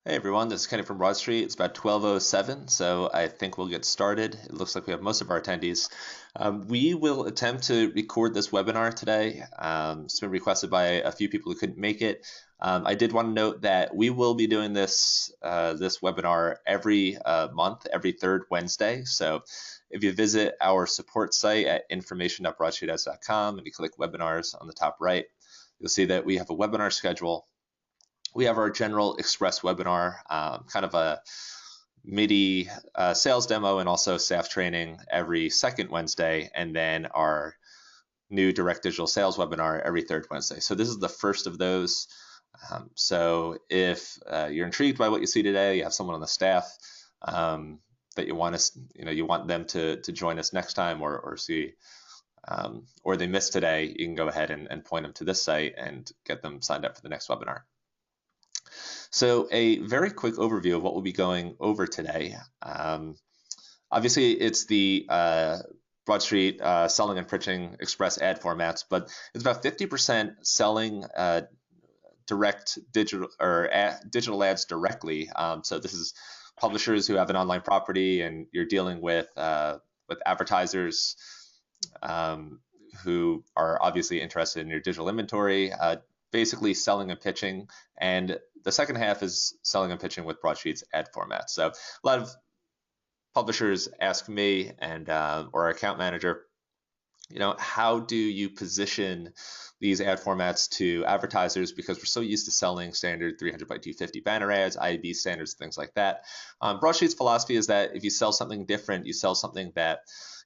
Hey everyone, this is Kenny from Broadstreet. It's about 12:07, so I think we'll get started. It looks like we have most of our attendees. We will attempt to record this webinar today. It's been requested by a few people who couldn't make it. I did want to note that we will be doing this webinar every month, every third Wednesday. So if you visit our support site at information.broadstreetads.com and you click webinars on the top right, you'll see that we have a webinar schedule. We have our general Express webinar, kind of a MIDI sales demo and also staff training every second Wednesday, and then our new direct digital sales webinar every third Wednesday. So this is the first of those. So if you're intrigued by what you see today, you have someone on the staff that you want us, you want them to join us next time or see, or they missed today, you can go ahead and point them to this site and get them signed up for the next webinar. So a very quick overview of what we'll be going over today. Obviously, it's the Broadstreet selling and printing express ad formats, but it's about 50% selling direct digital or digital ads directly. So this is publishers who have an online property, and you're dealing with advertisers who are obviously interested in your digital inventory. Basically selling and pitching, and the second half is selling and pitching with Broadstreet's ad format. So a lot of publishers ask me and or our account manager, how do you position these ad formats to advertisers, because we're so used to selling standard 300 by 250 banner ads, IAB standards, things like that. Broadstreet's philosophy is that if you sell something different, you sell something that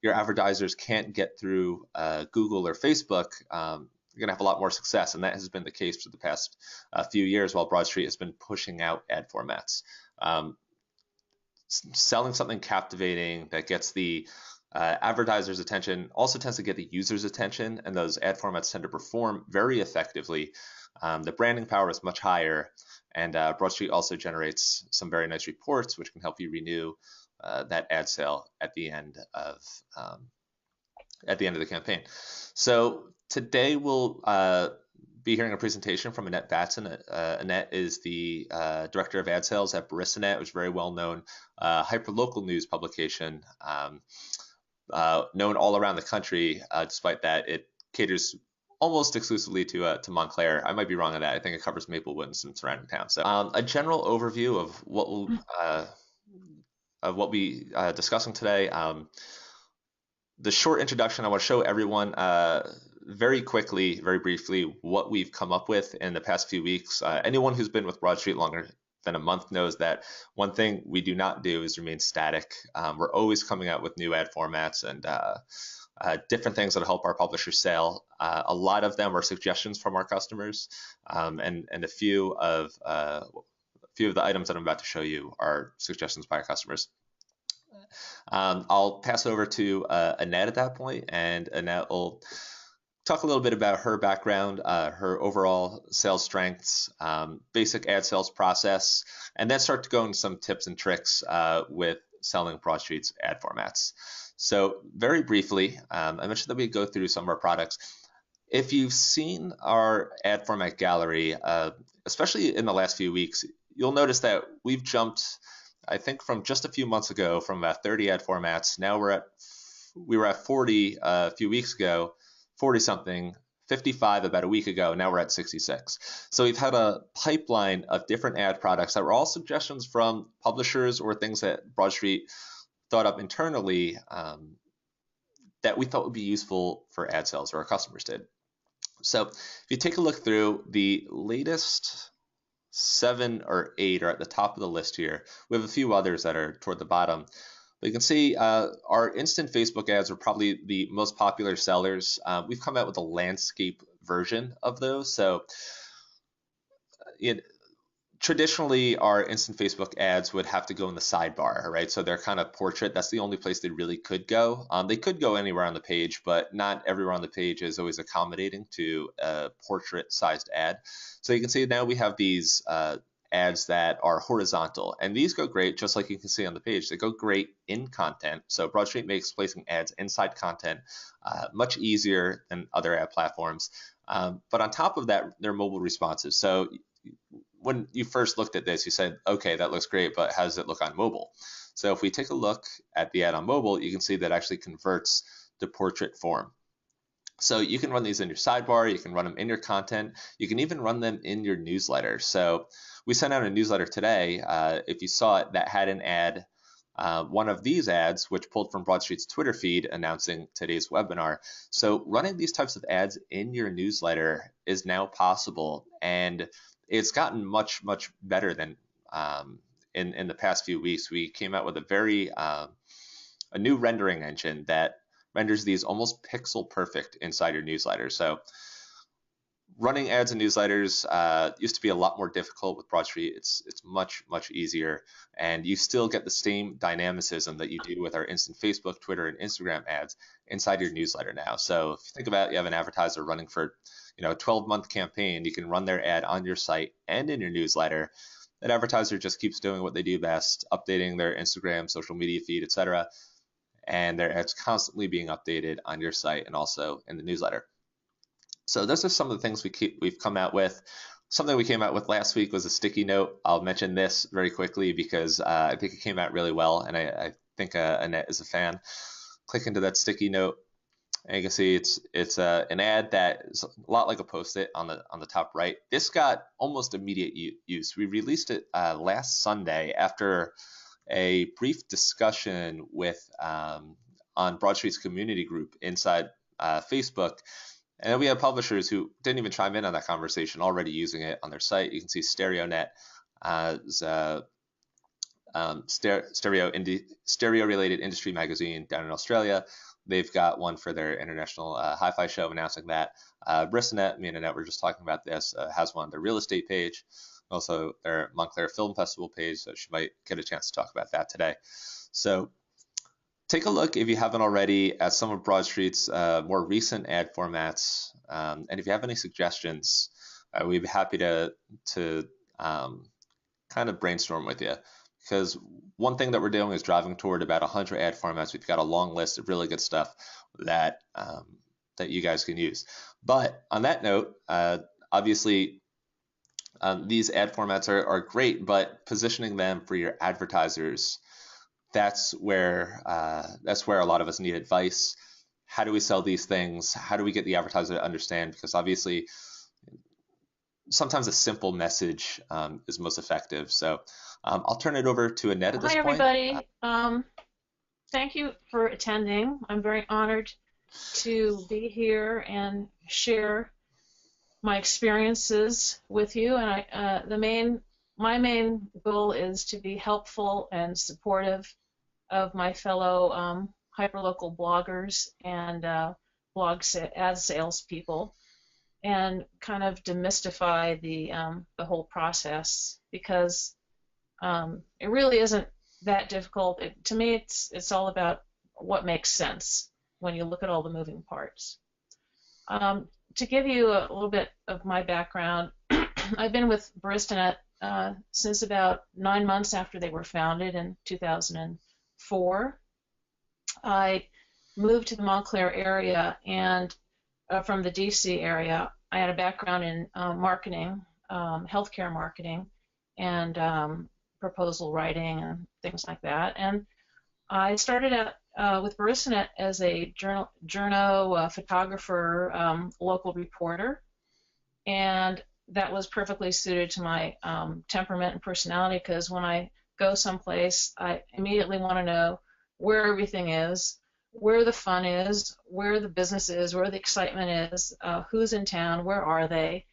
your advertisers can't get through Google or Facebook, you're going to have a lot more success. And that has been the case for the past few years while Broadstreet has been pushing out ad formats. Selling something captivating that gets the advertiser's attention also tends to get the user's attention, and those ad formats tend to perform very effectively. The branding power is much higher, and Broadstreet also generates some very nice reports which can help you renew that ad sale at the end of the campaign. So today we'll be hearing a presentation from Annette Batson. Annette is the Director of Ad Sales at Baristanet, which is a very well-known hyperlocal news publication, known all around the country. Despite that, it caters almost exclusively to Montclair. I might be wrong on that. I think it covers Maplewood and some surrounding towns. So a general overview of what we'll be discussing today. The short introduction, I want to show everyone very quickly, very briefly, what we've come up with in the past few weeks. Anyone who's been with Broadstreet longer than a month knows that one thing we do not do is remain static. We're always coming out with new ad formats and different things that help our publishers sell. A lot of them are suggestions from our customers, and a few of the items that I'm about to show you are suggestions by our customers. I'll pass over to Annette at that point, and Annette will talk a little bit about her background, her overall sales strengths, basic ad sales process, and then start to go into some tips and tricks with selling Broadstreet's ad formats. So very briefly, I mentioned that we go through some of our products. If you've seen our ad format gallery, especially in the last few weeks, you'll notice that we've jumped, I think, from just a few months ago from about 30 ad formats. Now we were at 40 a few weeks ago, 40 something, 55 about a week ago. Now we're at 66. So we've had a pipeline of different ad products that were all suggestions from publishers or things that Broadstreet thought up internally that we thought would be useful for ad sales, or our customers did. So if you take a look through, the latest 7 or 8 are at the top of the list here. We have a few others that are toward the bottom. But you can see our instant Facebook ads are probably the most popular sellers. We've come out with a landscape version of those. So traditionally, our instant Facebook ads would have to go in the sidebar, right? So they're kind of portrait. That's the only place they really could go. They could go anywhere on the page, but not everywhere on the page is always accommodating to a portrait-sized ad. So you can see now we have these ads that are horizontal, and these go great, just like you can see on the page. They go great in content. So Broadstreet makes placing ads inside content much easier than other ad platforms. But on top of that, they're mobile responsive. So when you first looked at this, you said, okay, that looks great, but how does it look on mobile? So if we take a look at the ad on mobile, you can see that it actually converts to portrait form. So you can run these in your sidebar, you can run them in your content, you can even run them in your newsletter. So we sent out a newsletter today, if you saw it, that had an ad, one of these ads, which pulled from Broadstreet's Twitter feed announcing today's webinar. So running these types of ads in your newsletter is now possible, and it's gotten much, much better than in the past few weeks. We came out with a new rendering engine that renders these almost pixel perfect inside your newsletter. So running ads in newsletters used to be a lot more difficult. With Broadstreet, it's much, much easier, and you still get the same dynamicism that you do with our instant Facebook, Twitter, and Instagram ads inside your newsletter now. So if you think about it, you have an advertiser running for a 12-month campaign, you can run their ad on your site and in your newsletter. That advertiser just keeps doing what they do best, updating their Instagram, social media feed, etc., and their ads constantly being updated on your site and also in the newsletter. So those are some of the things we've come out with. Something we came out with last week was a sticky note. I'll mention this very quickly because I think it came out really well, and I think Annette is a fan. Click into that sticky note, and you can see it's an ad that is a lot like a Post-it on the top right. This got almost immediate use. We released it last Sunday after a brief discussion with on Broadstreet's community group inside Facebook. And then we have publishers who didn't even chime in on that conversation already using it on their site. You can see StereoNet as stereo-related industry magazine down in Australia. They've got one for their international hi-fi show announcing that. Baristanet, me and Annette were just talking about this, has one on their real estate page, also their Montclair Film Festival page, so she might get a chance to talk about that today. So take a look, if you haven't already, at some of Broadstreet's more recent ad formats, and if you have any suggestions, we'd be happy to kind of brainstorm with you. Because one thing that we're doing is driving toward about 100 ad formats. We've got a long list of really good stuff that that you guys can use. But on that note, obviously, these ad formats are great, but positioning them for your advertisers, that's where a lot of us need advice. How do we sell these things? How do we get the advertiser to understand? Because obviously, sometimes a simple message is most effective. So I'll turn it over to Annette at this point. Hi, everybody. Thank you for attending. I'm very honored to be here and share my experiences with you. And my main goal is to be helpful and supportive of my fellow hyperlocal bloggers and ad sales people, and kind of demystify the whole process, because it really isn't that difficult. To me, it's all about what makes sense when you look at all the moving parts. To give you a little bit of my background, I've been with Baristanet since about 9 months after they were founded in 2004. I moved to the Montclair area, and from the DC area. I had a background in marketing, healthcare marketing, and proposal writing and things like that. And I started out with Baristanet as a journo photographer, local reporter, and that was perfectly suited to my temperament and personality, because when I go someplace, I immediately want to know where everything is, where the fun is, where the business is, where the excitement is, who's in town, where are they,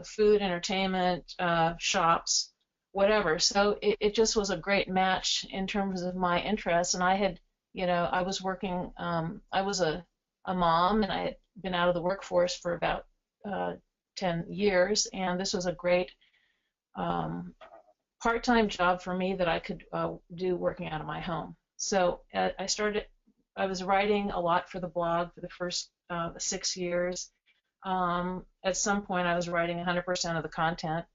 food, entertainment, shops, whatever. So it just was a great match in terms of my interests. And I had, I was working, I was a mom, and I had been out of the workforce for about 10 years, and this was a great part-time job for me that I could do working out of my home. So I was writing a lot for the blog for the first 6 years. At some point, I was writing 100% of the content.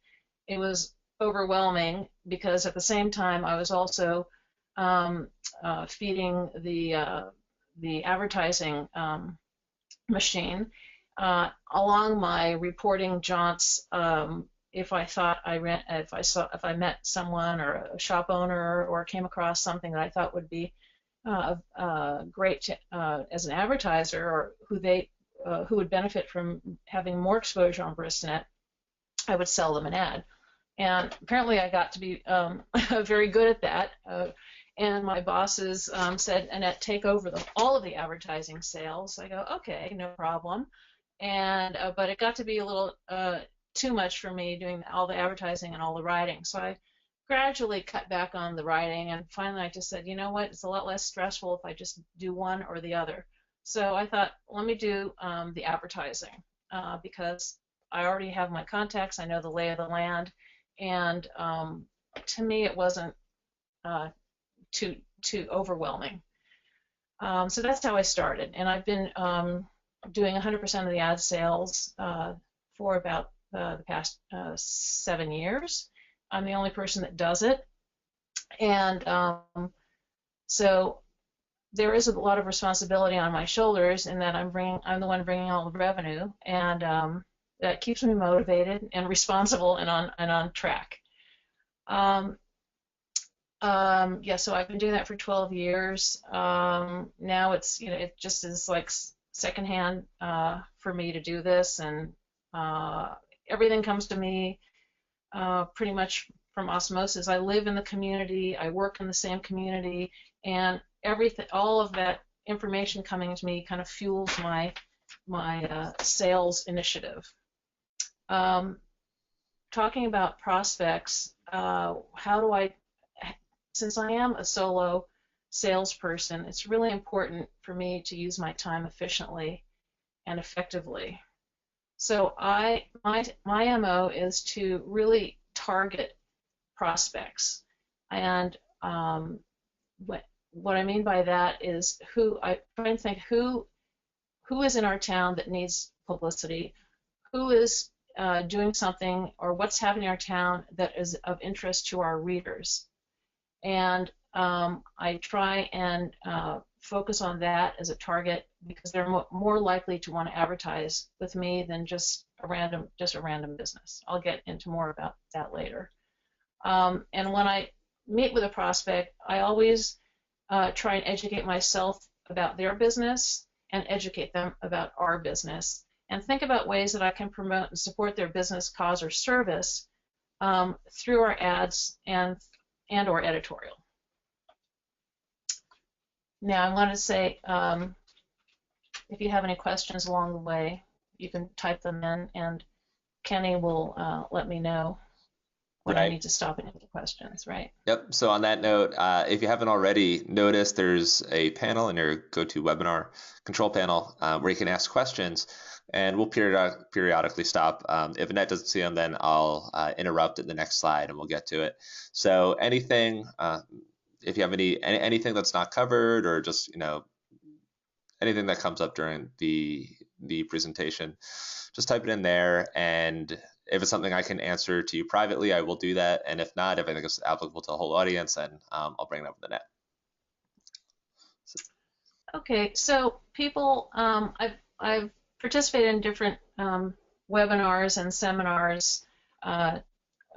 It was overwhelming, because at the same time, I was also feeding the advertising along my reporting jaunts. if I thought if I met someone or a shop owner or came across something that I thought would be great as an advertiser, or who would benefit from having more exposure on Baristanet, I would sell them an ad. And apparently I got to be very good at that. And my bosses said, Annette, take over all of the advertising sales. I go, okay, no problem. And but it got to be a little too much for me doing all the advertising and all the writing. So I gradually cut back on the writing, and finally I just said, you know what, it's a lot less stressful if I just do one or the other. So I thought, let me do the advertising because I already have my contacts, I know the lay of the land, and to me it wasn't too overwhelming. So that's how I started, and I've been doing 100% of the ad sales for about the past 7 years. I'm the only person that does it, and so there is a lot of responsibility on my shoulders in that I'm the one bringing all the revenue, and that keeps me motivated and responsible and on track. Yeah, so I've been doing that for 12 years. Now it's, it just is like secondhand for me to do this, and everything comes to me pretty much from osmosis. I live in the community, I work in the same community, and all of that information coming to me kind of fuels my sales initiative. Talking about prospects, since I am a solo salesperson, it's really important for me to use my time efficiently and effectively. So my MO is to really target prospects, and what I mean by that is I try and think who is in our town that needs publicity, who is doing something, or what's happening in our town that is of interest to our readers. And I try and focus on that as a target because they're more likely to want to advertise with me than just a random business. I'll get into more about that later. And when I meet with a prospect, I always try and educate myself about their business and educate them about our business, and think about ways that I can promote and support their business, cause, or service through our ads and or editorial. Now I want to say, if you have any questions along the way, you can type them in, and Kenny will let me know when I need to stop and answer questions, right? Yep. So on that note, if you haven't already noticed, there's a panel in your GoToWebinar control panel where you can ask questions, and we'll periodically stop. If Annette doesn't see them, then I'll interrupt at the next slide and we'll get to it. So anything, if you have anything that's not covered, or just anything that comes up during the presentation, just type it in there, and if it's something I can answer to you privately, I will do that. And if not, if I think it's applicable to the whole audience, then I'll bring it up with Annette. Okay, so people, I've participated in different webinars and seminars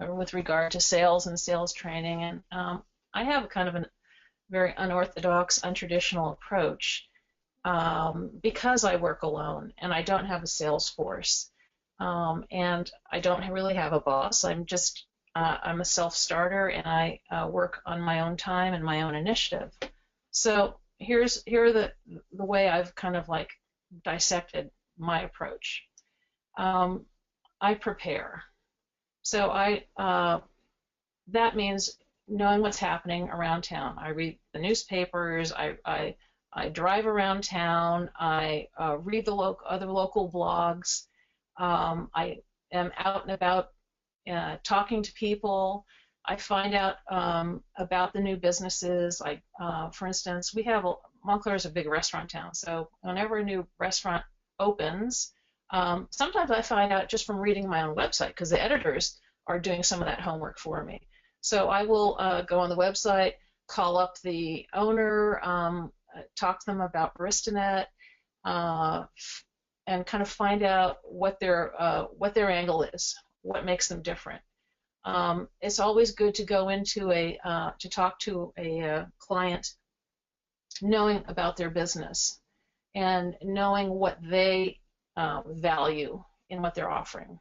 with regard to sales and sales training, and I have kind of a very unorthodox, untraditional approach because I work alone and I don't have a sales force. And I don't really have a boss. I'm a self-starter, and I work on my own time and my own initiative. So here are the way I've kind of like dissected my approach. I prepare. So that means knowing what's happening around town. I read the newspapers. I drive around town. I read the other local blogs. I am out and about talking to people. I find out about the new businesses. For instance, Montclair is a big restaurant town, so whenever a new restaurant opens, sometimes I find out just from reading my own website, because the editors are doing some of that homework for me. So I will go on the website, call up the owner, talk to them about Baristanet, and kind of find out what their angle is. what makes them different. It's always good to go into to talk to a client knowing about their business and knowing what they value in what they're offering.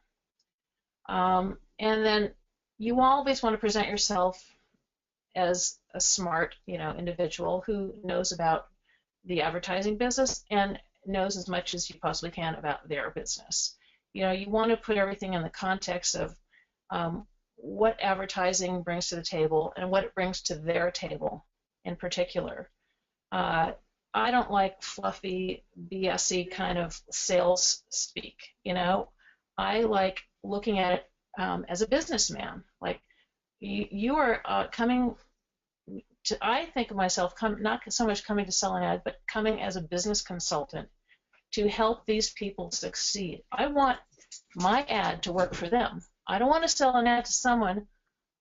And then you always want to present yourself as a smart, individual who knows about the advertising business and knows as much as you possibly can about their business. You want to put everything in the context of what advertising brings to the table and what it brings to their table in particular. I don't like fluffy, BS-y kind of sales speak. I like looking at it as a businessman. Like you are coming to, I think of myself not so much coming to sell an ad, but coming as a business consultant to help these people succeed. I want my ad to work for them. I don't want to sell an ad to someone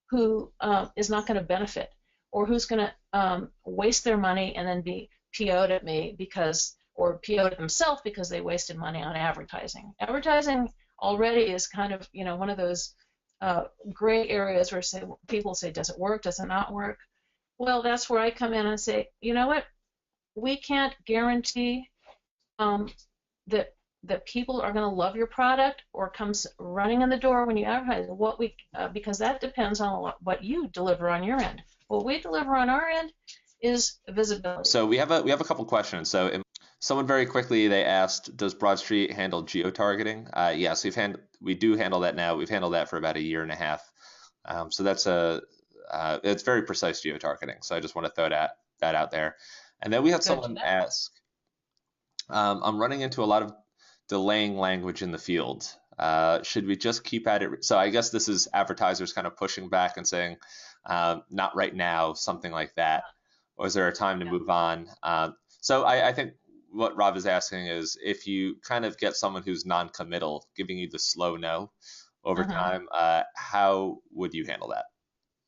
who is not going to benefit or who's going to waste their money and then be PO'd at me or PO'd at themselves because they wasted money on advertising. Advertising already is kind of, one of those gray areas where people say, does it work, does it not work? Well, that's where I come in and say, you know what, we can't guarantee that people are going to love your product or comes running in the door when you advertise. Because that depends on what you deliver on your end. What we deliver on our end is visibility. So we have a couple questions. So someone very quickly, they asked, does Broadstreet handle geo-targeting? Yes, we do handle that now. We've handled that for about a year and a half. So that's it's very precise geo-targeting. So I just want to throw that out there. And then we had someone ask, I'm running into a lot of delaying language in the field. Should we just keep at it? So I guess this is advertisers kind of pushing back and saying, not right now, something like that. Or is there a time to move on? So I think what Rob is asking is if you kind of get someone who's non-committal, giving you the slow no over time, how would you handle that?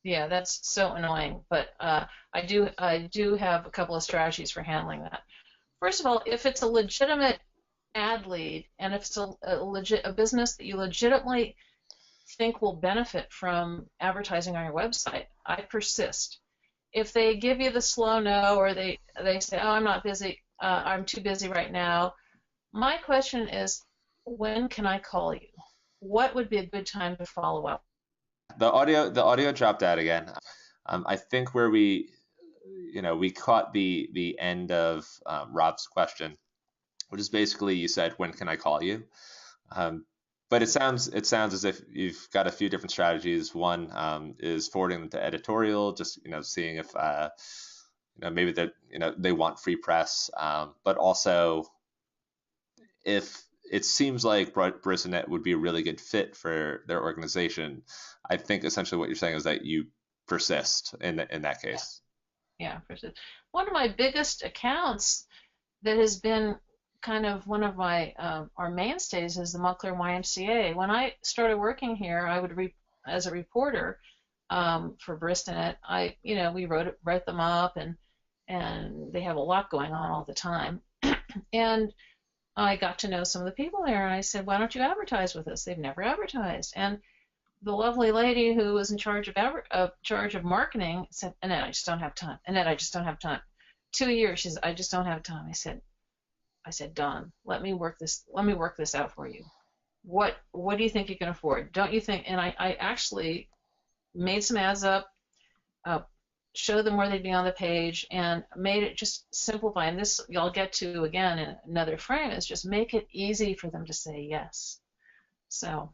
Yeah, that's so annoying. But I do have a couple of strategies for handling that. First of all, if it's a legitimate ad lead and if it's a business that you legitimately think will benefit from advertising on your website, I persist. If they give you the slow no or they say, oh, I'm not busy, I'm too busy right now, my question is, when can I call you? What would be a good time to follow up? The audio dropped out again. I think where we caught the end of Rob's question, which is basically you said, when can I call you? But it sounds as if you've got a few different strategies. One is forwarding them to editorial, just seeing if maybe that they want free press, but also if it seems like Baristanet would be a really good fit for their organization, I think essentially what you're saying is that you persist in that case. Yeah, persist. One of my biggest accounts that has been kind of one of my our mainstays is the Montclair YMCA. When I started working here, I would as a reporter for Baristanet. We wrote them up, and they have a lot going on all the time. And I got to know some of the people there, and I said, why don't you advertise with us? They've never advertised. And the lovely lady who was in charge of marketing said, Annette, I just don't have time. Annette, I just don't have time. 2 years, she said, I just don't have time. I said, Don, let me work this out for you. What do you think you can afford? Don't you think? And I actually made some ads up, showed them where they'd be on the page, and made it just simplify. And this y'all get to again in another frame is just make it easy for them to say yes. So,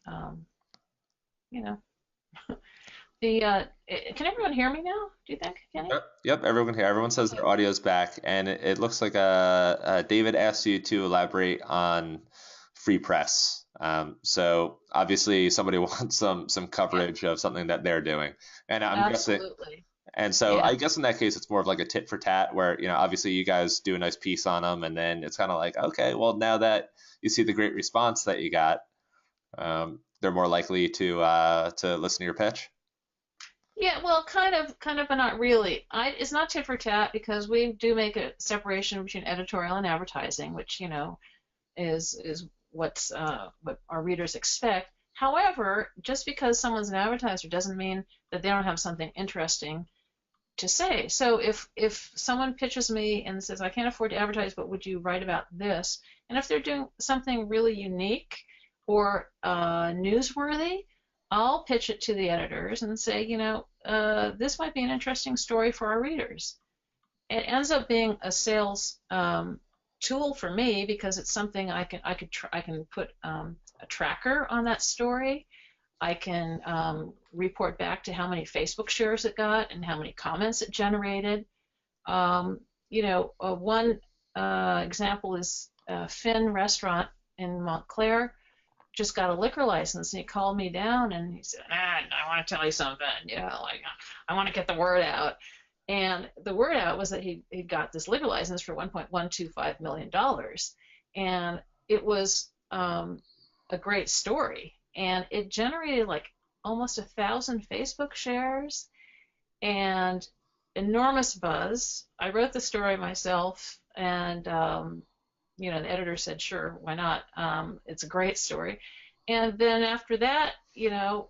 can everyone hear me now? Do you think? Can you? Yep, everyone can hear. Everyone says their audio's back, and it looks like David asked you to elaborate on free press. So obviously somebody wants some coverage of something that they're doing, and I'm guessing. And so I guess in that case it's more of like a tit for tat, where obviously you guys do a nice piece on them, and then it's kind of like, okay, well, now that you see the great response that you got, they're more likely to listen to your pitch. Yeah, well, kind of, but not really. It's not tit for tat because we do make a separation between editorial and advertising, which is what our readers expect. However, just because someone's an advertiser doesn't mean that they don't have something interesting to say. So if someone pitches me and says, I can't afford to advertise, but would you write about this? And if they're doing something really unique or newsworthy, I'll pitch it to the editors and say, this might be an interesting story for our readers. It ends up being a sales tool for me because it's something I can put a tracker on that story. I can report back to how many Facebook shares it got and how many comments it generated. One example is Finn Restaurant in Montclair just got a liquor license, and he called me down and he said, I want to tell you something. I want to get the word out. And the word out was that he got this liquor license for $1.125 million. And it was a great story. And it generated like almost 1,000 Facebook shares and enormous buzz. I wrote the story myself, and the editor said, sure, why not? It's a great story. And then after that,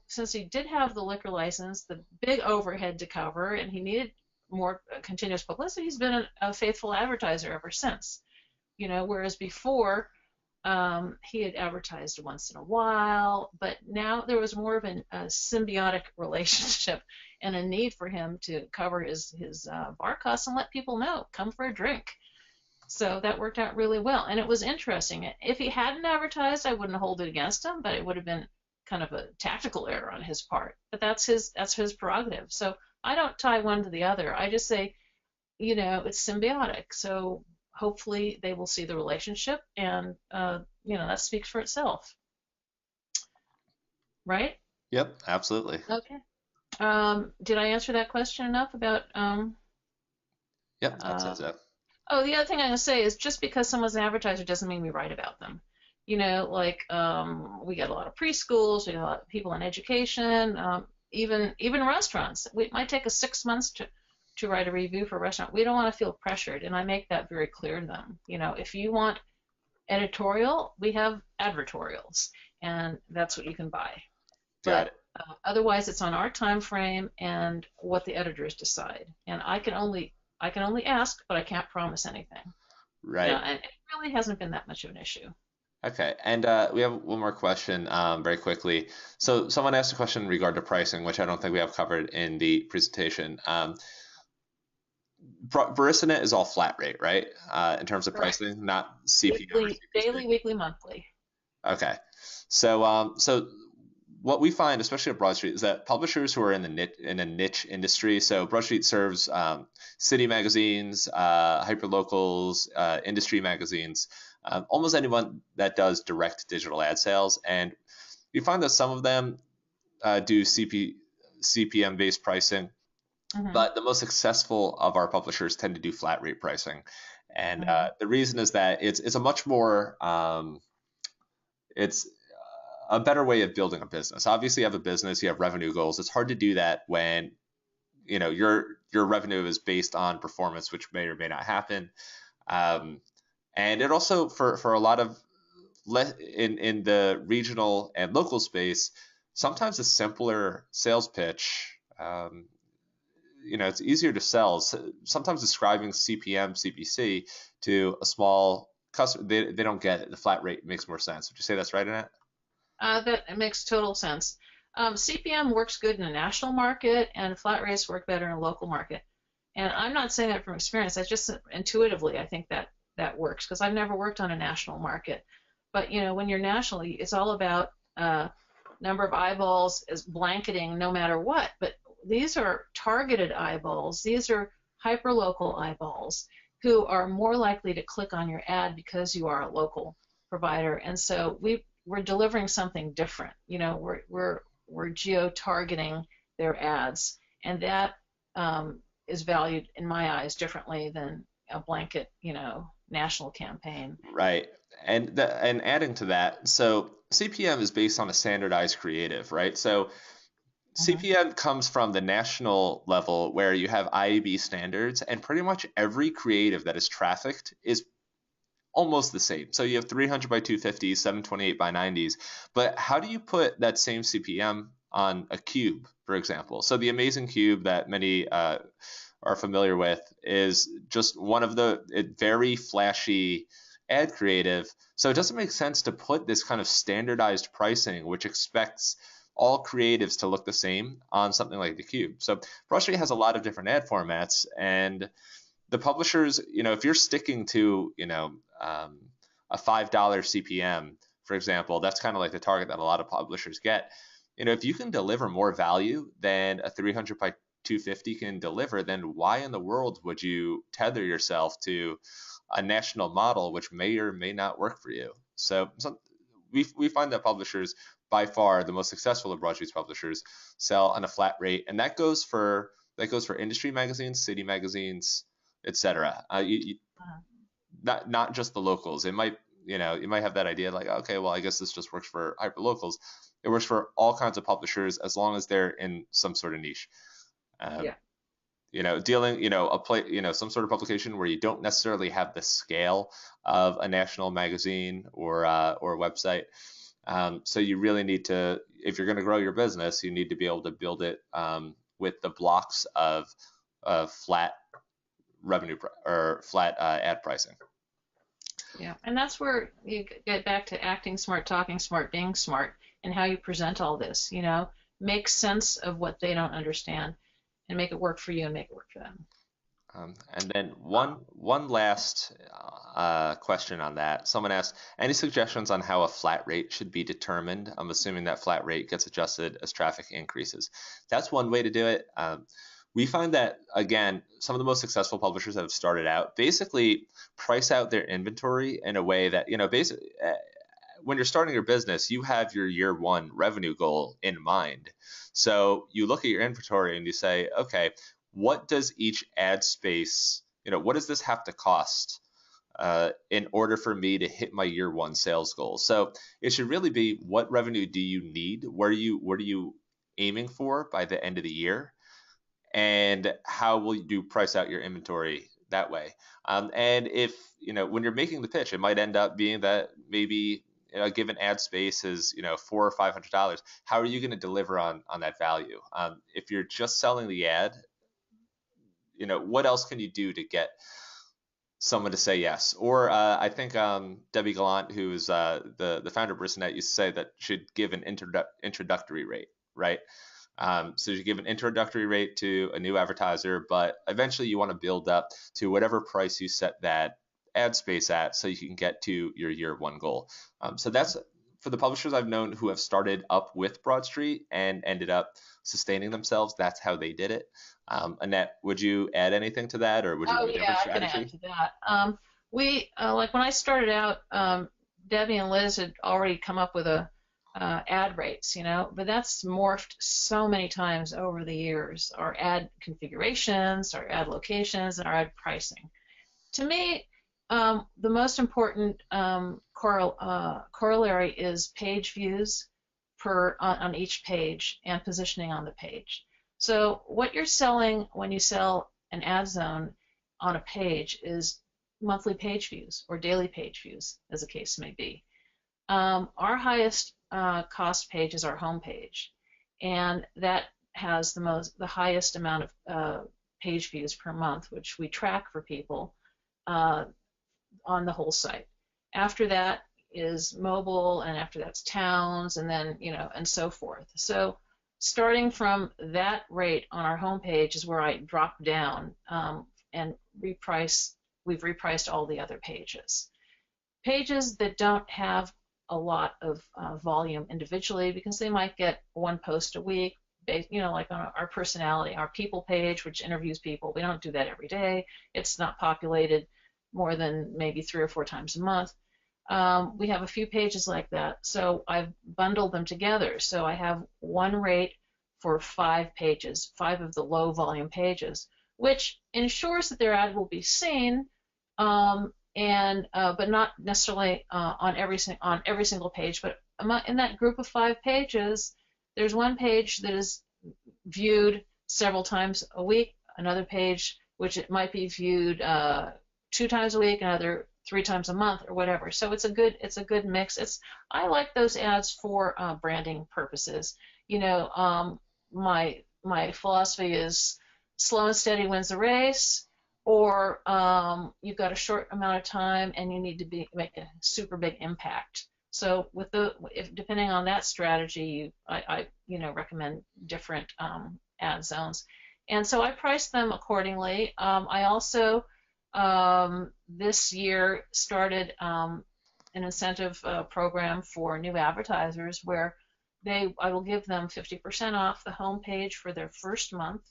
since he did have the liquor license, the big overhead to cover, and he needed more continuous publicity, he's been a faithful advertiser ever since. Whereas before, he had advertised once in a while, but now there was more of a symbiotic relationship and a need for him to cover his bar costs and let people know, come for a drink. So that worked out really well, and it was interesting. If he hadn't advertised, I wouldn't hold it against him, but it would have been kind of a tactical error on his part. But that's his prerogative. So I don't tie one to the other. I just say, it's symbiotic. So hopefully they will see the relationship, and that speaks for itself, right? Yep, absolutely. Okay. Did I answer that question enough about? Yep, I'd say so. Oh, the other thing I'm gonna say is just because someone's an advertiser doesn't mean we write about them. We get a lot of preschools, we get a lot of people in education, even restaurants. It might take us 6 months to write a review for a restaurant. We don't want to feel pressured, and I make that very clear to them. If you want editorial, we have advertorials, and that's what you can buy. Got it. Otherwise, it's on our time frame and what the editors decide. And I can only ask, but I can't promise anything. Right. And it really hasn't been that much of an issue. Okay, and we have one more question very quickly. So someone asked a question in regard to pricing, which I don't think we have covered in the presentation. Baristanet is all flat rate, right? In terms of Correct. pricing, not CPM. Daily, weekly, monthly. Okay, so what we find, especially at Broadstreet, is that publishers who are in a niche industry. So Broadstreet serves city magazines, hyperlocals, industry magazines, almost anyone that does direct digital ad sales, and we find that some of them do CPM based pricing. Mm-hmm. But the most successful of our publishers tend to do flat rate pricing, and the reason is that it's a much more it's a better way of building a business. Obviously, you have a business, you have revenue goals. It's hard to do that when your revenue is based on performance, which may or may not happen. And it also for a lot of in the regional and local space, sometimes a simpler sales pitch. It's easier to sell. Sometimes describing CPM, CPC to a small customer, they don't get it. The flat rate makes more sense. Would you say that's right, Annette? That makes total sense. CPM works good in a national market, and flat rates work better in a local market. And I'm not saying that from experience. I just intuitively, I think that works because I've never worked on a national market. But when you're nationally, it's all about number of eyeballs is blanketing no matter what. But these are targeted eyeballs. These are hyperlocal eyeballs who are more likely to click on your ad because you are a local provider. And so we're delivering something different. We're geo-targeting their ads, and that is valued in my eyes differently than a blanket, national campaign. Right. And adding to that, so CPM is based on a standardized creative, right? So CPM comes from the national level where you have IAB standards, and pretty much every creative that is trafficked is almost the same. So you have 300 by 250, 728 by 90s, but how do you put that same CPM on a cube, for example? So the amazing cube that many are familiar with is just one of the very flashy ad creative. So it doesn't make sense to put this kind of standardized pricing, which expects all creatives to look the same on something like the cube. So Broadstreet has a lot of different ad formats, and the publishers, if you're sticking to, a $5 CPM, for example, that's kind of like the target that a lot of publishers get. If you can deliver more value than a 300 by 250 can deliver, then why in the world would you tether yourself to a national model which may or may not work for you? So we find that publishers, by far the most successful of Broadstreet's publishers, sell on a flat rate, and that goes for industry magazines, city magazines, etc. Not just the locals. It might, you might have that idea like, okay, well, I guess this just works for hyper locals. It works for all kinds of publishers as long as they're in some sort of niche. Yeah. Dealing, some sort of publication where you don't necessarily have the scale of a national magazine or a website. So you really need to, if you're going to grow your business, you need to be able to build it with the blocks of flat revenue or flat ad pricing. Yeah, and that's where you get back to acting smart, talking smart, being smart, and how you present all this. Make sense of what they don't understand, and make it work for you and make it work for them. And then one last question on that. Someone asked, any suggestions on how a flat rate should be determined? I'm assuming that flat rate gets adjusted as traffic increases. That's one way to do it. We find that, again, some of the most successful publishers that have started out basically price out their inventory in a way that, basically, when you're starting your business, you have your year one revenue goal in mind. So you look at your inventory and you say, okay, what does each ad space, what does this have to cost in order for me to hit my year one sales goal? So it should really be, what revenue do you need? What are you aiming for by the end of the year? And how will you price out your inventory that way? And if, when you're making the pitch, it might end up being that maybe a given ad space is, $400 or $500. How are you going to deliver on that value? If you're just selling the ad, what else can you do to get someone to say yes? Or I think Debbie Gallant, who's the founder of Baristanet, used to say that should give an introductory rate, right? So you give an introductory rate to a new advertiser, but eventually you want to build up to whatever price you set that ad space at so you can get to your year one goal. So that's, for the publishers I've known who have started up with Broadstreet and ended up sustaining themselves, that's how they did it. Annette, would you add anything to that, or would you have a different strategy? I can add to that. We like when I started out, Debbie and Liz had already come up with ad rates, but that's morphed so many times over the years. Our ad configurations, our ad locations, and our ad pricing. To me, the most important corollary is page views on each page and positioning on the page. So what you're selling when you sell an ad zone on a page is monthly page views or daily page views, as the case may be. Our highest cost page is our home page, and that has the highest amount of page views per month, which we track for people on the whole site. After that is mobile, and after that's towns, and then and so forth. So starting from that rate on our home page is where I drop down and reprice. We've repriced all the other pages. Pages that don't have a lot of volume individually, because they might get one post a week, like on our personality, our people page, which interviews people. We don't do that every day. It's not populated more than maybe 3 or 4 times a month. We have a few pages like that, so I've bundled them together. So I have one rate for 5 pages, 5 of the low volume pages, which ensures that their ad will be seen, but not necessarily on every single page. But in that group of 5 pages, there's one page that is viewed several times a week, another page which it might be viewed 2 times a week, another 3 times a month or whatever. So it's a good mix. I like those ads for branding purposes. My philosophy is slow and steady wins the race, or you've got a short amount of time and you need to make a super big impact. So depending on that strategy, I recommend different ad zones, and so I price them accordingly. I also this year started an incentive program for new advertisers where I will give them 50% off the home page for their first month,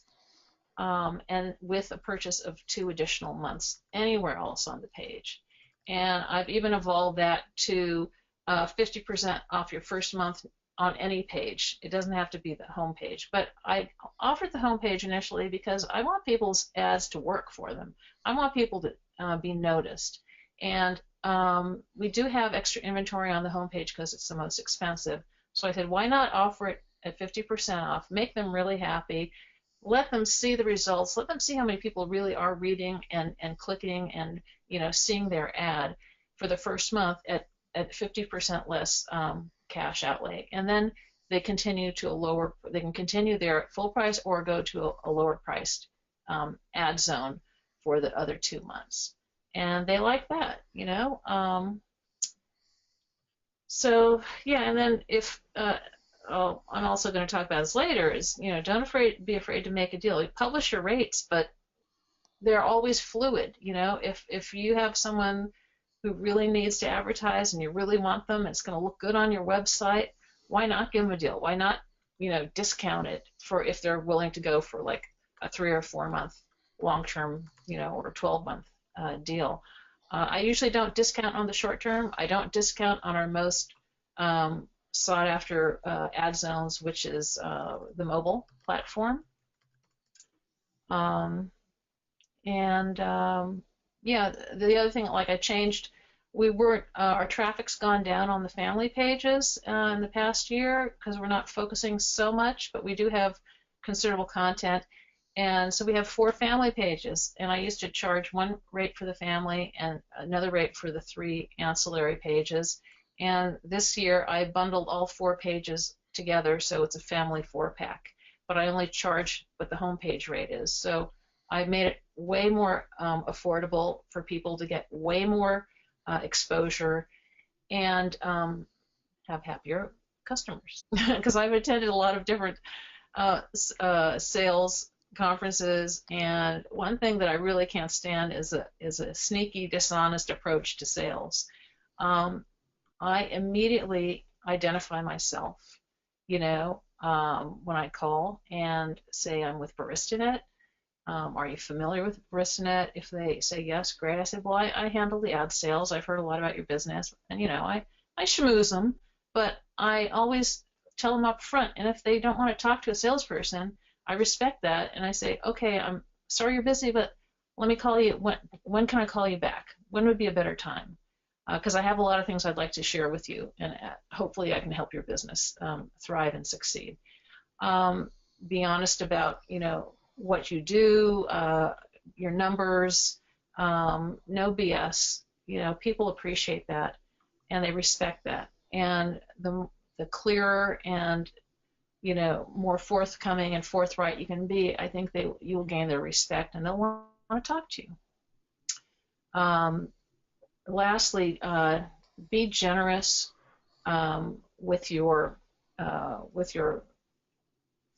and with a purchase of 2 additional months anywhere else on the page. And I've even evolved that to 50% off your first month on any page. It doesn't have to be the home page, but I offered the home page initially because I want people's ads to work for them. I want people to be noticed, and we do have extra inventory on the home page because it's the most expensive. So I said, why not offer it at 50% off, make them really happy, let them see the results, let them see how many people really are reading and clicking and seeing their ad for the first month at 50% less cash outlay, and then they can continue their full price or go to a lower priced ad zone for the other 2 months, and they like that. So yeah, and then if I'm also going to talk about this later, is don't be afraid to make a deal. You publish your rates, but they're always fluid. If you have someone who really needs to advertise and you really want them, it's going to look good on your website, why not give them a deal? Why not discount it for if they're willing to go for like a 3 or 4 month long-term or 12-month deal. I usually don't discount on the short term. I don't discount on our most sought after ad zones, which is the mobile platform. Yeah, the other thing, like I changed, our traffic's gone down on the family pages in the past year because we're not focusing so much, but we do have considerable content. And so we have 4 family pages, and I used to charge one rate for the family and another rate for the 3 ancillary pages. And this year I bundled all 4 pages together, so it's a family 4-pack. But I only charge what the homepage rate is. So I made it way more affordable for people to get way more exposure and have happier customers. Because I've attended a lot of different sales conferences, and one thing that I really can't stand is a sneaky, dishonest approach to sales. I immediately identify myself, when I call and say I'm with Baristanet. Are you familiar with Baristanet? If they say yes, great. I said, well, I handle the ad sales. I've heard a lot about your business, and I schmooze them, but I always tell them up front. And if they don't want to talk to a salesperson, I respect that, and I say, okay, I'm sorry you're busy, but let me call you. When can I call you back? When would be a better time? Because I have a lot of things I'd like to share with you, and hopefully I can help your business thrive and succeed. Be honest about, what you do, your numbers, no BS. People appreciate that, and they respect that. And the clearer and more forthcoming and forthright you can be, I think you'll gain their respect, and they'll want to talk to you. Lastly, be generous with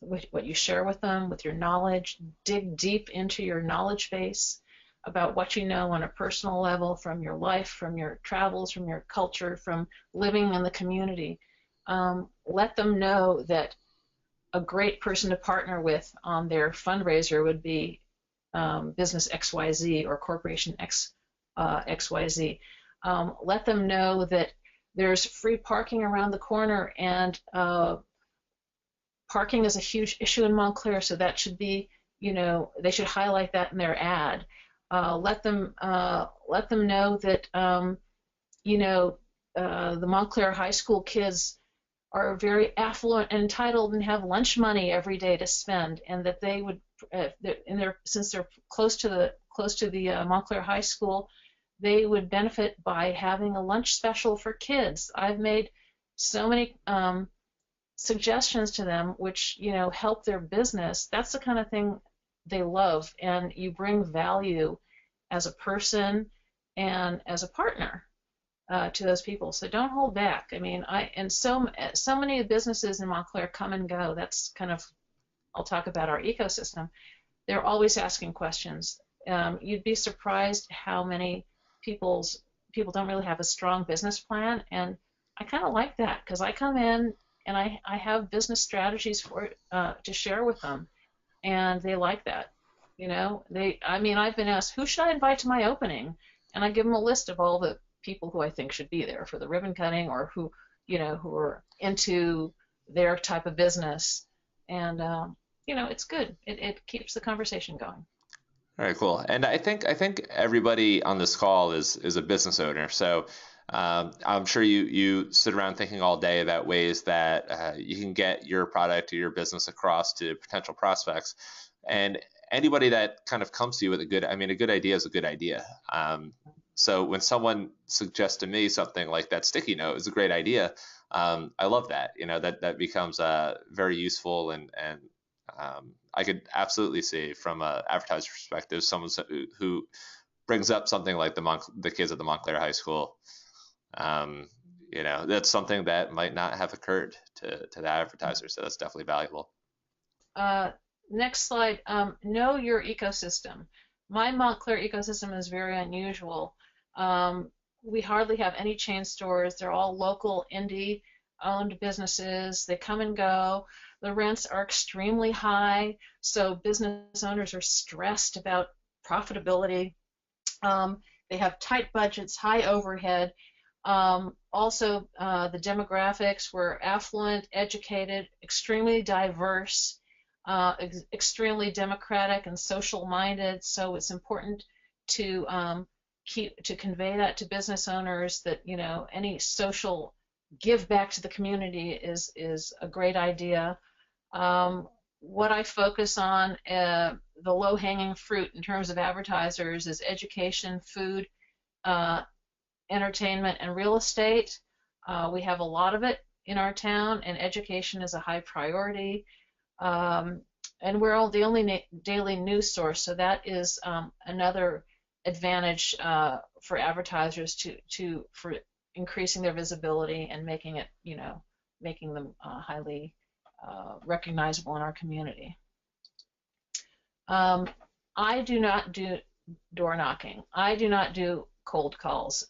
what you share with them, with your knowledge. Dig deep into your knowledge base about what you know on a personal level from your life, from your travels, from your culture, from living in the community. Let them know that a great person to partner with on their fundraiser would be Business XYZ or Corporation XYZ. Let them know that there's free parking around the corner, and parking is a huge issue in Montclair, so that should be, they should highlight that in their ad. Let them know that, the Montclair High School kids are very affluent and entitled and have lunch money every day to spend, and that they would, since they're close to the Montclair High School, they would benefit by having a lunch special for kids. I've made so many suggestions to them which, you know, help their business. That's the kind of thing they love, and you bring value as a person and as a partner to those people. So don't hold back. I mean, so many businesses in Montclair come and go. That's kind of, I'll talk about our ecosystem. They're always asking questions. You'd be surprised how many people don't really have a strong business plan, and I kind of like that, because I come in and I have business strategies to share with them, and they like that. You know, I've been asked, who should I invite to my opening, and I give them a list of all the people who I think should be there for the ribbon cutting, or who are into their type of business, and it's good. It keeps the conversation going. All right, cool. And I think everybody on this call is a business owner. So I'm sure you sit around thinking all day about ways that you can get your product or your business across to potential prospects. And anybody that kind of comes to you with a good idea is a good idea. So when someone suggests to me something like that sticky note is a great idea, I love that. You know, that becomes very useful, and I could absolutely see from an advertiser perspective, someone who brings up something like the kids at the Montclair High School. That's something that might not have occurred to the advertiser, so that's definitely valuable. Next slide. Know your ecosystem. My Montclair ecosystem is very unusual. We hardly have any chain stores. They're all local, indie-owned businesses. They come and go. The rents are extremely high, so business owners are stressed about profitability. They have tight budgets, high overhead. Also, the demographics, we're affluent, educated, extremely diverse, extremely democratic and social-minded. So it's important to convey that to business owners, that any social give back to the community is a great idea. What I focus on, the low-hanging fruit in terms of advertisers, is education, food, entertainment, and real estate. We have a lot of it in our town, and education is a high priority. And we're the only daily news source, so that is another advantage for advertisers for increasing their visibility and making them highly recognizable in our community. I do not do door knocking. I do not do cold calls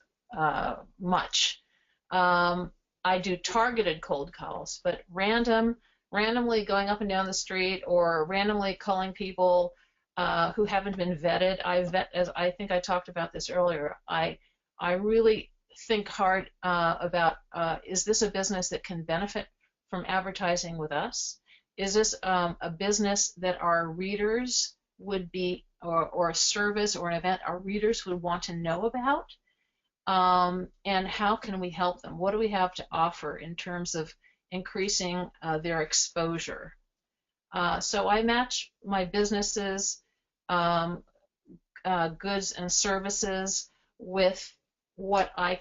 much. I do targeted cold calls, but randomly going up and down the street, or randomly calling people who haven't been vetted. As I think I talked about this earlier, I really think hard about, is this a business that can benefit from advertising with us? Is this a business that our readers would be, or a service or an event our readers would want to know about? And how can we help them? What do we have to offer in terms of increasing their exposure? So I match my businesses, goods and services with what our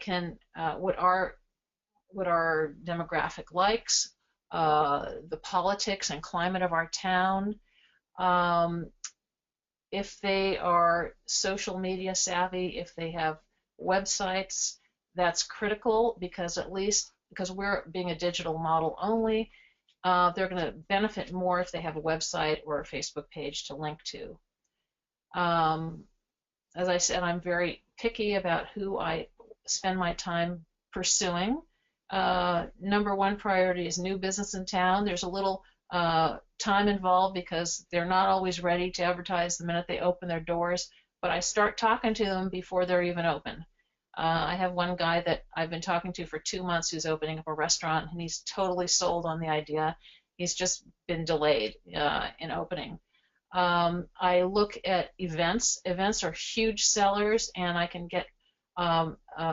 demographic likes, the politics and climate of our town. If they are social media savvy, if they have websites, that's critical, because we're being a digital model only, they're going to benefit more if they have a website or a Facebook page to link to. As I said, I'm very picky about who I spend my time pursuing. Number one priority is new business in town. There's a little time involved because they're not always ready to advertise the minute they open their doors, but I start talking to them before they're even open. I have one guy that I've been talking to for 2 months who's opening up a restaurant, and he's totally sold on the idea. He's just been delayed in opening. I look at events. Events are huge sellers, and I can get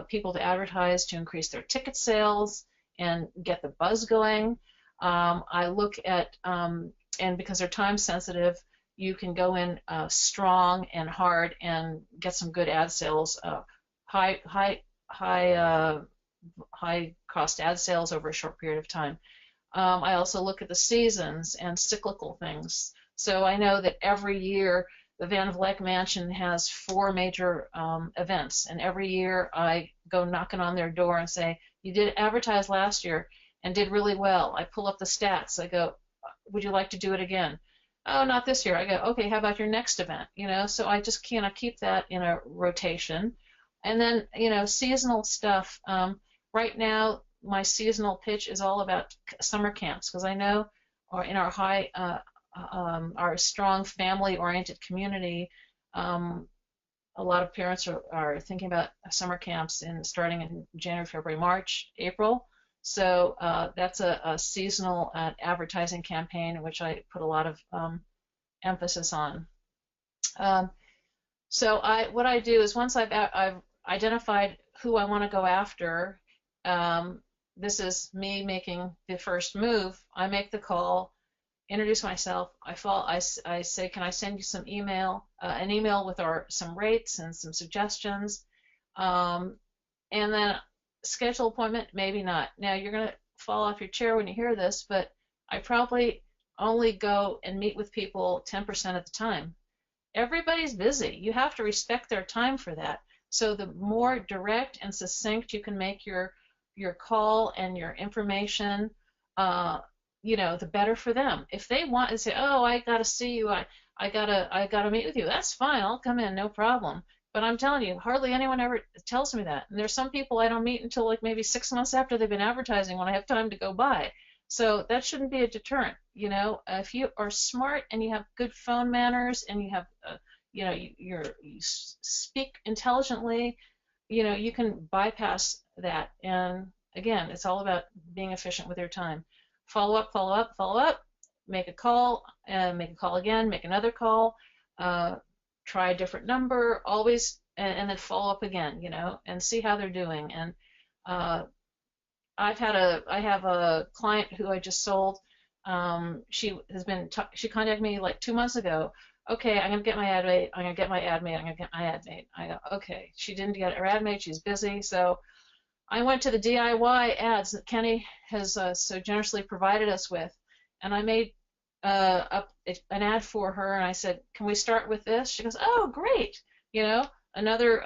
people to advertise to increase their ticket sales and get the buzz going. I look at, and because they're time sensitive, you can go in strong and hard and get some good ad sales high high high high cost ad sales over a short period of time. I also look at the seasons and cyclical things. So I know that every year the Van Vleck Mansion has 4 major events, and every year I go knocking on their door and say, "You did advertise last year and did really well." I pull up the stats. I go, "Would you like to do it again?" "Oh, not this year." I go, "Okay, how about your next event?" So I just kind of keep that in a rotation. And then, seasonal stuff. Right now, my seasonal pitch is all about summer camps because I know, or in our our strong family-oriented community, a lot of parents are thinking about summer camps starting in January, February, March, April. So that's a seasonal advertising campaign, which I put a lot of emphasis on. So what I do is once I've identified who I want to go after, this is me making the first move. I make the call, introduce myself. I say, can I send you some email, an email with some rates and some suggestions, and then schedule appointment. Maybe not. Now you're gonna fall off your chair when you hear this, but I probably only go and meet with people 10% of the time. Everybody's busy. You have to respect their time for that. So the more direct and succinct you can make your call and your information, the better for them. If they want to say, "Oh, I got to see you. I gotta meet with you," that's fine. I'll come in, no problem. But I'm telling you, hardly anyone ever tells me that. And there's some people I don't meet until like maybe 6 months after they've been advertising when I have time to go by. So that shouldn't be a deterrent. If you are smart and you have good phone manners and you have, you speak intelligently, you can bypass that. And again, it's all about being efficient with your time. Follow up, follow up, follow up. Make a call, make a call again, make another call. Try a different number, always, and then follow up again, and see how they're doing. And I have a client who I just sold. She contacted me like 2 months ago. "Okay, I'm gonna get my ad made. I'm gonna get my ad made. I'm gonna get my ad made." I go, "Okay." She didn't get her ad made. She's busy. So I went to the DIY ads that Kenny has so generously provided us with, and I made an ad for her. And I said, "Can we start with this?" She goes, "Oh, great." Another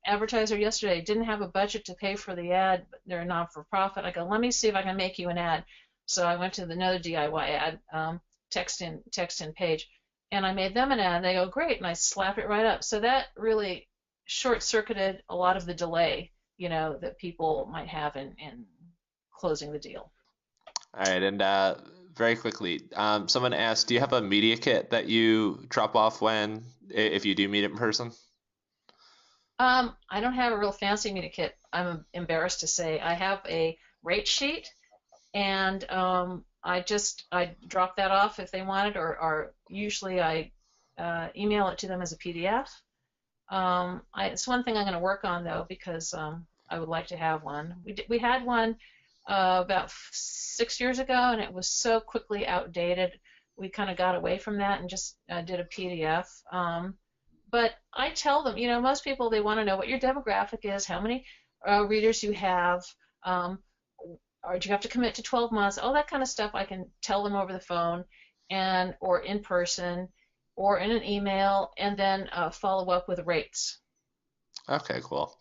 advertiser yesterday didn't have a budget to pay for the ad, but they're a non-for-profit. I go, "Let me see if I can make you an ad." So I went to another DIY ad, text in page, and I made them an ad. And they go, "Great," and I slap it right up. So that really short-circuited a lot of the delay, that people might have in closing the deal. All right, and very quickly, someone asked, do you have a media kit that you drop off if you do meet in person? I don't have a real fancy media kit. I'm embarrassed to say. I have a rate sheet, and I drop that off if they want it, or usually I email it to them as a PDF. It's one thing I'm going to work on though, because I would like to have one. We had one about 6 years ago, and it was so quickly outdated. We kind of got away from that and just did a PDF. But I tell them, most people, they want to know what your demographic is, how many readers you have, or do you have to commit to 12 months, all that kind of stuff. I can tell them over the phone or in person or in an email, and then follow up with rates. Okay, cool.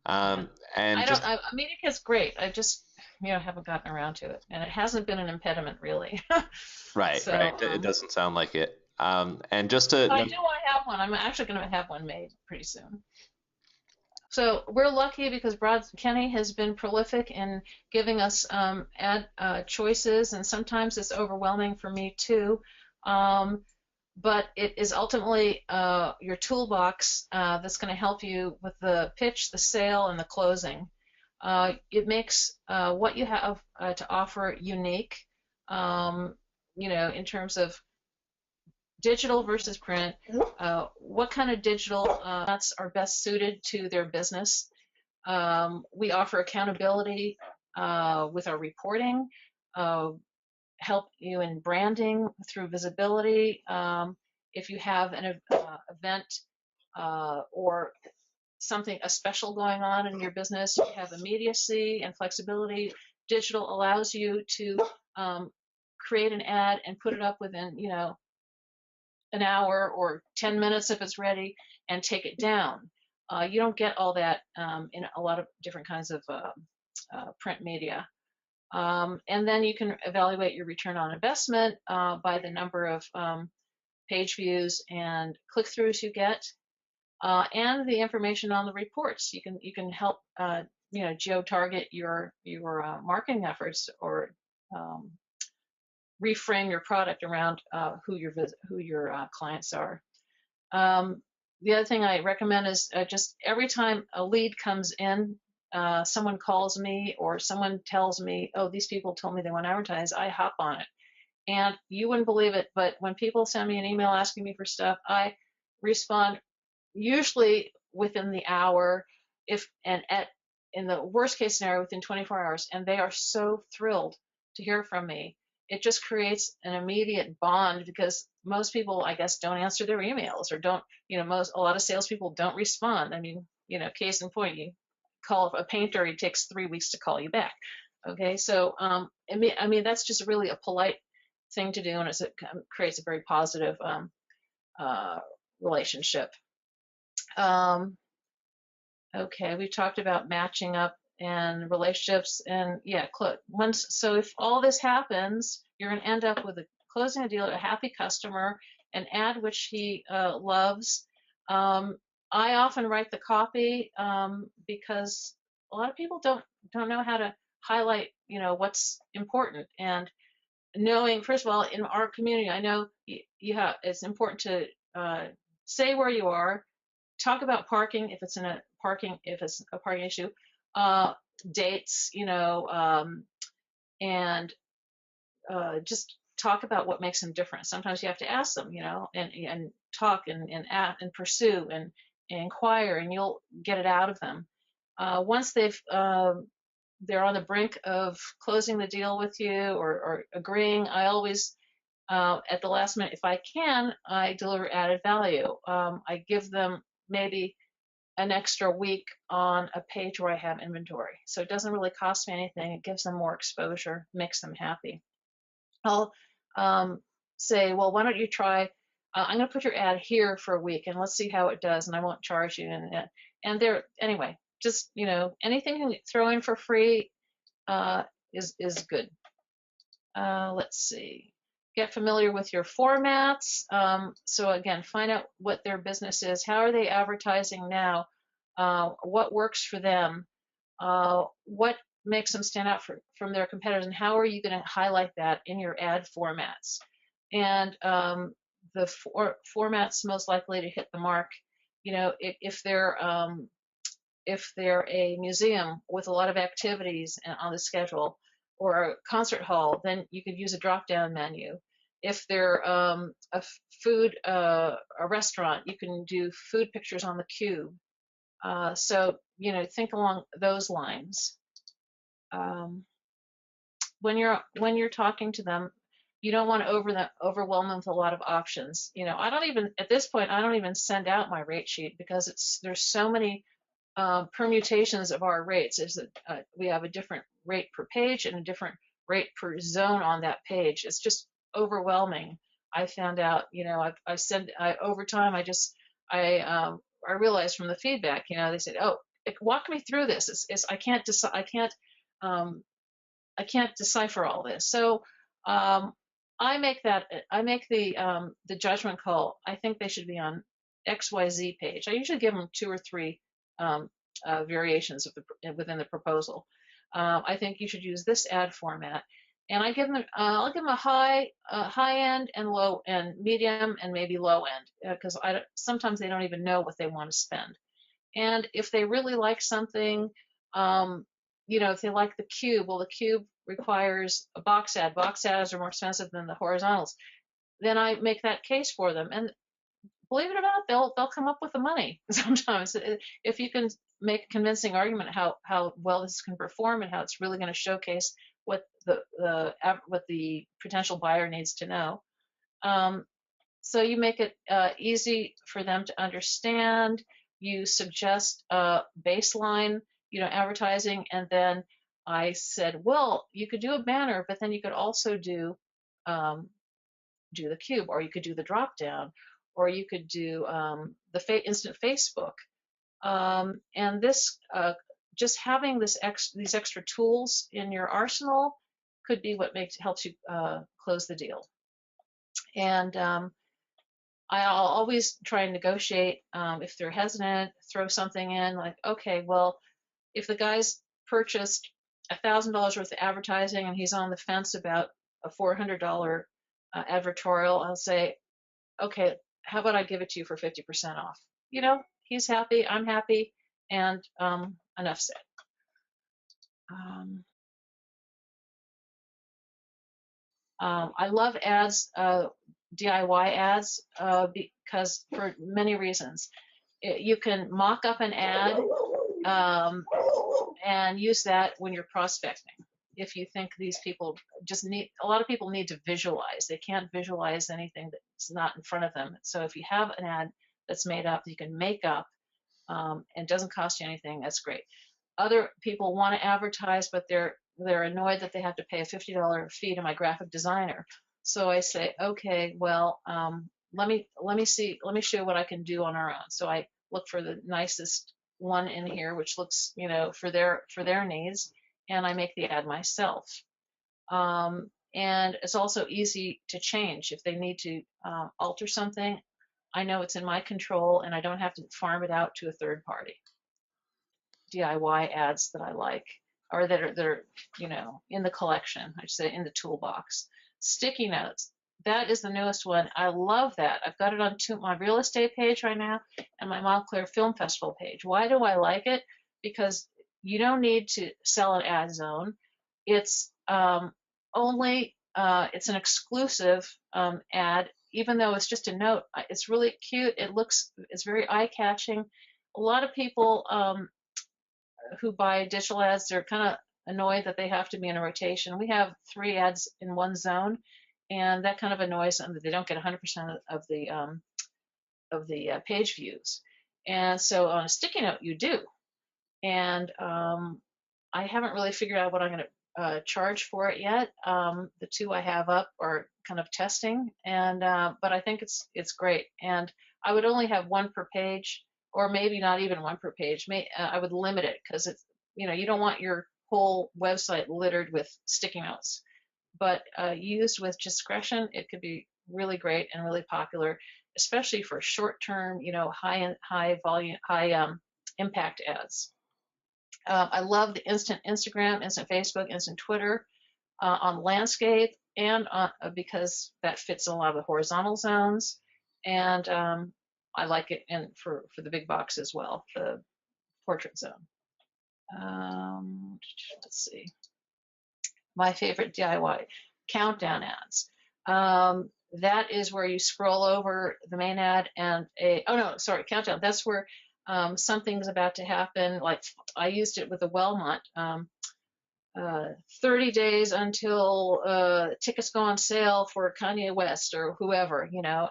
Yeah. And I mean, it's great. I just, haven't gotten around to it, and it hasn't been an impediment really. right, So, right. It doesn't sound like it. And just but I to do want to have one. I'm actually going to have one made pretty soon. So we're lucky because Kenny has been prolific in giving us ad choices, and sometimes it's overwhelming for me too. But it is ultimately your toolbox that's going to help you with the pitch, the sale, and the closing. It makes what you have to offer unique, in terms of digital versus print. What kind of digital formats are best suited to their business? We offer accountability with our reporting, help you in branding through visibility. If you have an event or a special going on in your business, you have immediacy and flexibility. Digital allows you to create an ad and put it up within, an hour or 10 minutes if it's ready, and take it down. You don't get all that in a lot of different kinds of print media. And then you can evaluate your return on investment by the number of page views and click-throughs you get, and the information on the reports. You can help geo-target your marketing efforts, or reframe your product around who your clients are. The other thing I recommend is just every time a lead comes in, someone calls me or someone tells me, oh, these people told me they want to advertise, I hop on it. And you wouldn't believe it, but when people send me an email asking me for stuff, I respond usually within the hour, in the worst case scenario, within 24 hours, and they are so thrilled to hear from me. It just creates an immediate bond, because most people, I guess, don't answer their emails, or don't, a lot of salespeople don't respond. I mean, case in point, you call a painter, he takes 3 weeks to call you back. Okay, so I mean that's just really a polite thing to do, and it creates a very positive relationship. Okay, we talked about matching up and relationships, and yeah, so if all this happens, you're going to end up with closing a deal, a happy customer, an ad which he loves. I often write the copy because a lot of people don't know how to highlight, what's important. And knowing, first of all, in our community, I know it's important to say where you are, talk about parking if it's a parking issue, dates, and just talk about what makes them different. Sometimes you have to ask them, and talk and pursue and inquire, and you'll get it out of them. Once they're on the brink of closing the deal with you or agreeing, I always, at the last minute, if I can, I deliver added value. I give them maybe an extra week on a page where I have inventory. So it doesn't really cost me anything. It gives them more exposure, makes them happy. I'll say, well, why don't you try, I'm going to put your ad here for a week and let's see how it does, and I won't charge you. And there, anyway, just, anything you can throw in for free is good. Let's see. Get familiar with your formats. So again, find out what their business is. How are they advertising now? What works for them? What makes them stand out from their competitors? And how are you going to highlight that in your ad formats? And the formats most likely to hit the mark, if they're a museum with a lot of activities on the schedule, or a concert hall, then you could use a drop-down menu. If they're a restaurant, you can do food pictures on the cube. So, think along those lines. When you're talking to them, you don't want to overwhelm them with a lot of options. At this point, I don't even send out my rate sheet, because there's so many permutations of our rates. We have a different rate per page and a different rate per zone on that page. It's just overwhelming. I found out, over time, I realized from the feedback, they said, oh, walk me through this. I can't decipher all this. So I make the judgment call. I think they should be on XYZ page. I usually give them 2 or 3 variations within the proposal. I think you should use this ad format, and I'll give them a high end and low end, medium and maybe low end, because sometimes they don't even know what they want to spend. And if they really like something, if they like the cube, well, the cube requires a box ad. Box ads are more expensive than the horizontals. Then I make that case for them, and believe it or not, they'll come up with the money sometimes. If you can make a convincing argument how well this can perform and how it's really going to showcase what the potential buyer needs to know. So you make it easy for them to understand. you suggest baseline, advertising, and then I said, well, you could do a banner, but then you could also do the cube, or you could do the drop down, or you could do the instant Facebook. And this, just having these extra tools in your arsenal could be what helps you close the deal. And I'll always try and negotiate. If they're hesitant, throw something in like, okay, well, if the guy's purchased $1,000 worth of advertising and he's on the fence about a $400 advertorial, I'll say, okay, how about I give it to you for 50% off? He's happy, I'm happy, and enough said. I love ads, DIY ads, because for many reasons. You can mock up an ad and use that when you're prospecting. If you think these people a lot of people need to visualize. They can't visualize anything that's not in front of them. So if you have an ad that's made up, you can make up, and doesn't cost you anything, that's great. Other people want to advertise, but they're annoyed that they have to pay a $50 fee to my graphic designer. So I say, okay, well, let me show you what I can do on our own. So I look for the nicest one in here, which looks, for their needs, and I make the ad myself. And it's also easy to change if they need to alter something. I know it's in my control, and I don't have to farm it out to a third party. DIY ads that I like, or that are in the collection. I should say in the toolbox. Sticky notes. That is the newest one. I love that. I've got it on my real estate page right now and my Montclair Film Festival page. Why do I like it? Because you don't need to sell an ad zone. It's it's an exclusive ad, even though it's just a note. It's really cute. It's very eye-catching. A lot of people who buy digital ads, they're kind of annoyed that they have to be in a rotation. We have 3 ads in one zone, and that kind of annoys them that they don't get 100% of the page views. And so on a sticky note, you do. And I haven't really figured out what I'm going to charge for it yet. The 2 I have up are kind of testing, and but I think it's great. And I would only have 1 per page, or maybe not even 1 per page. I would limit it because it's you don't want your whole website littered with sticky notes. But used with discretion, it could be really great and really popular, especially for short-term, high volume, high impact ads. I love the instant Instagram, instant Facebook, instant Twitter on landscape, and because that fits in a lot of the horizontal zones, and I like it for the big box as well, the portrait zone. Let's see. My favorite DIY countdown ads. That is where you scroll over the main ad and countdown. That's where something's about to happen. Like I used it with the Wellmont. 30 days until tickets go on sale for Kanye West or whoever,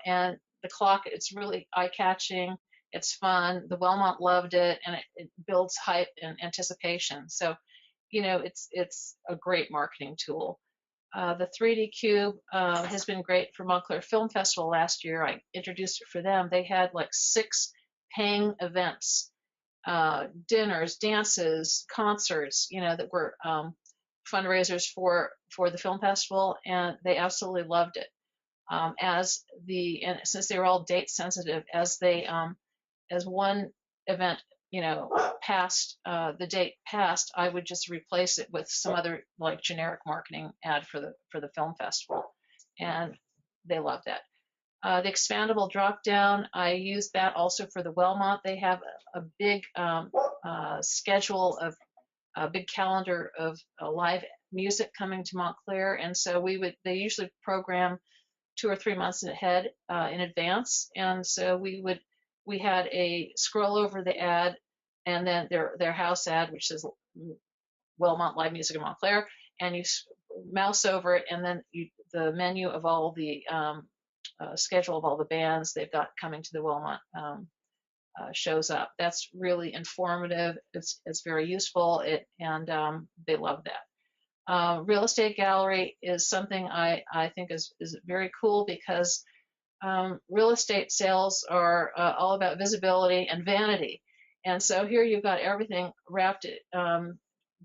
and the clock, it's really eye-catching. It's fun. The Wellmont loved it, and it builds hype and anticipation. So, it's a great marketing tool. The 3D Cube has been great for Montclair Film Festival last year. I introduced it for them. They had like 6 paying events, dinners, dances, concerts, that were fundraisers for the film festival, and they absolutely loved it. And since they were all date sensitive, as one event passed, the date passed, I would just replace it with some other like generic marketing ad for the film festival, and they loved that. The expandable drop down, I use that also for the Wellmont. They have a big schedule of a big calendar of live music coming to Montclair, and so they usually program 2 or 3 months ahead in advance, and so we had a scroll over the ad, and then their house ad, which is Wellmont Live Music in Montclair, and you mouse over it, and then the menu of all the schedule of all the bands they've got coming to the Wellmont shows up. That's really informative. It's very useful. And they love that. Real estate gallery is something I think is very cool because real estate sales are all about visibility and vanity. And so here you've got everything wrapped,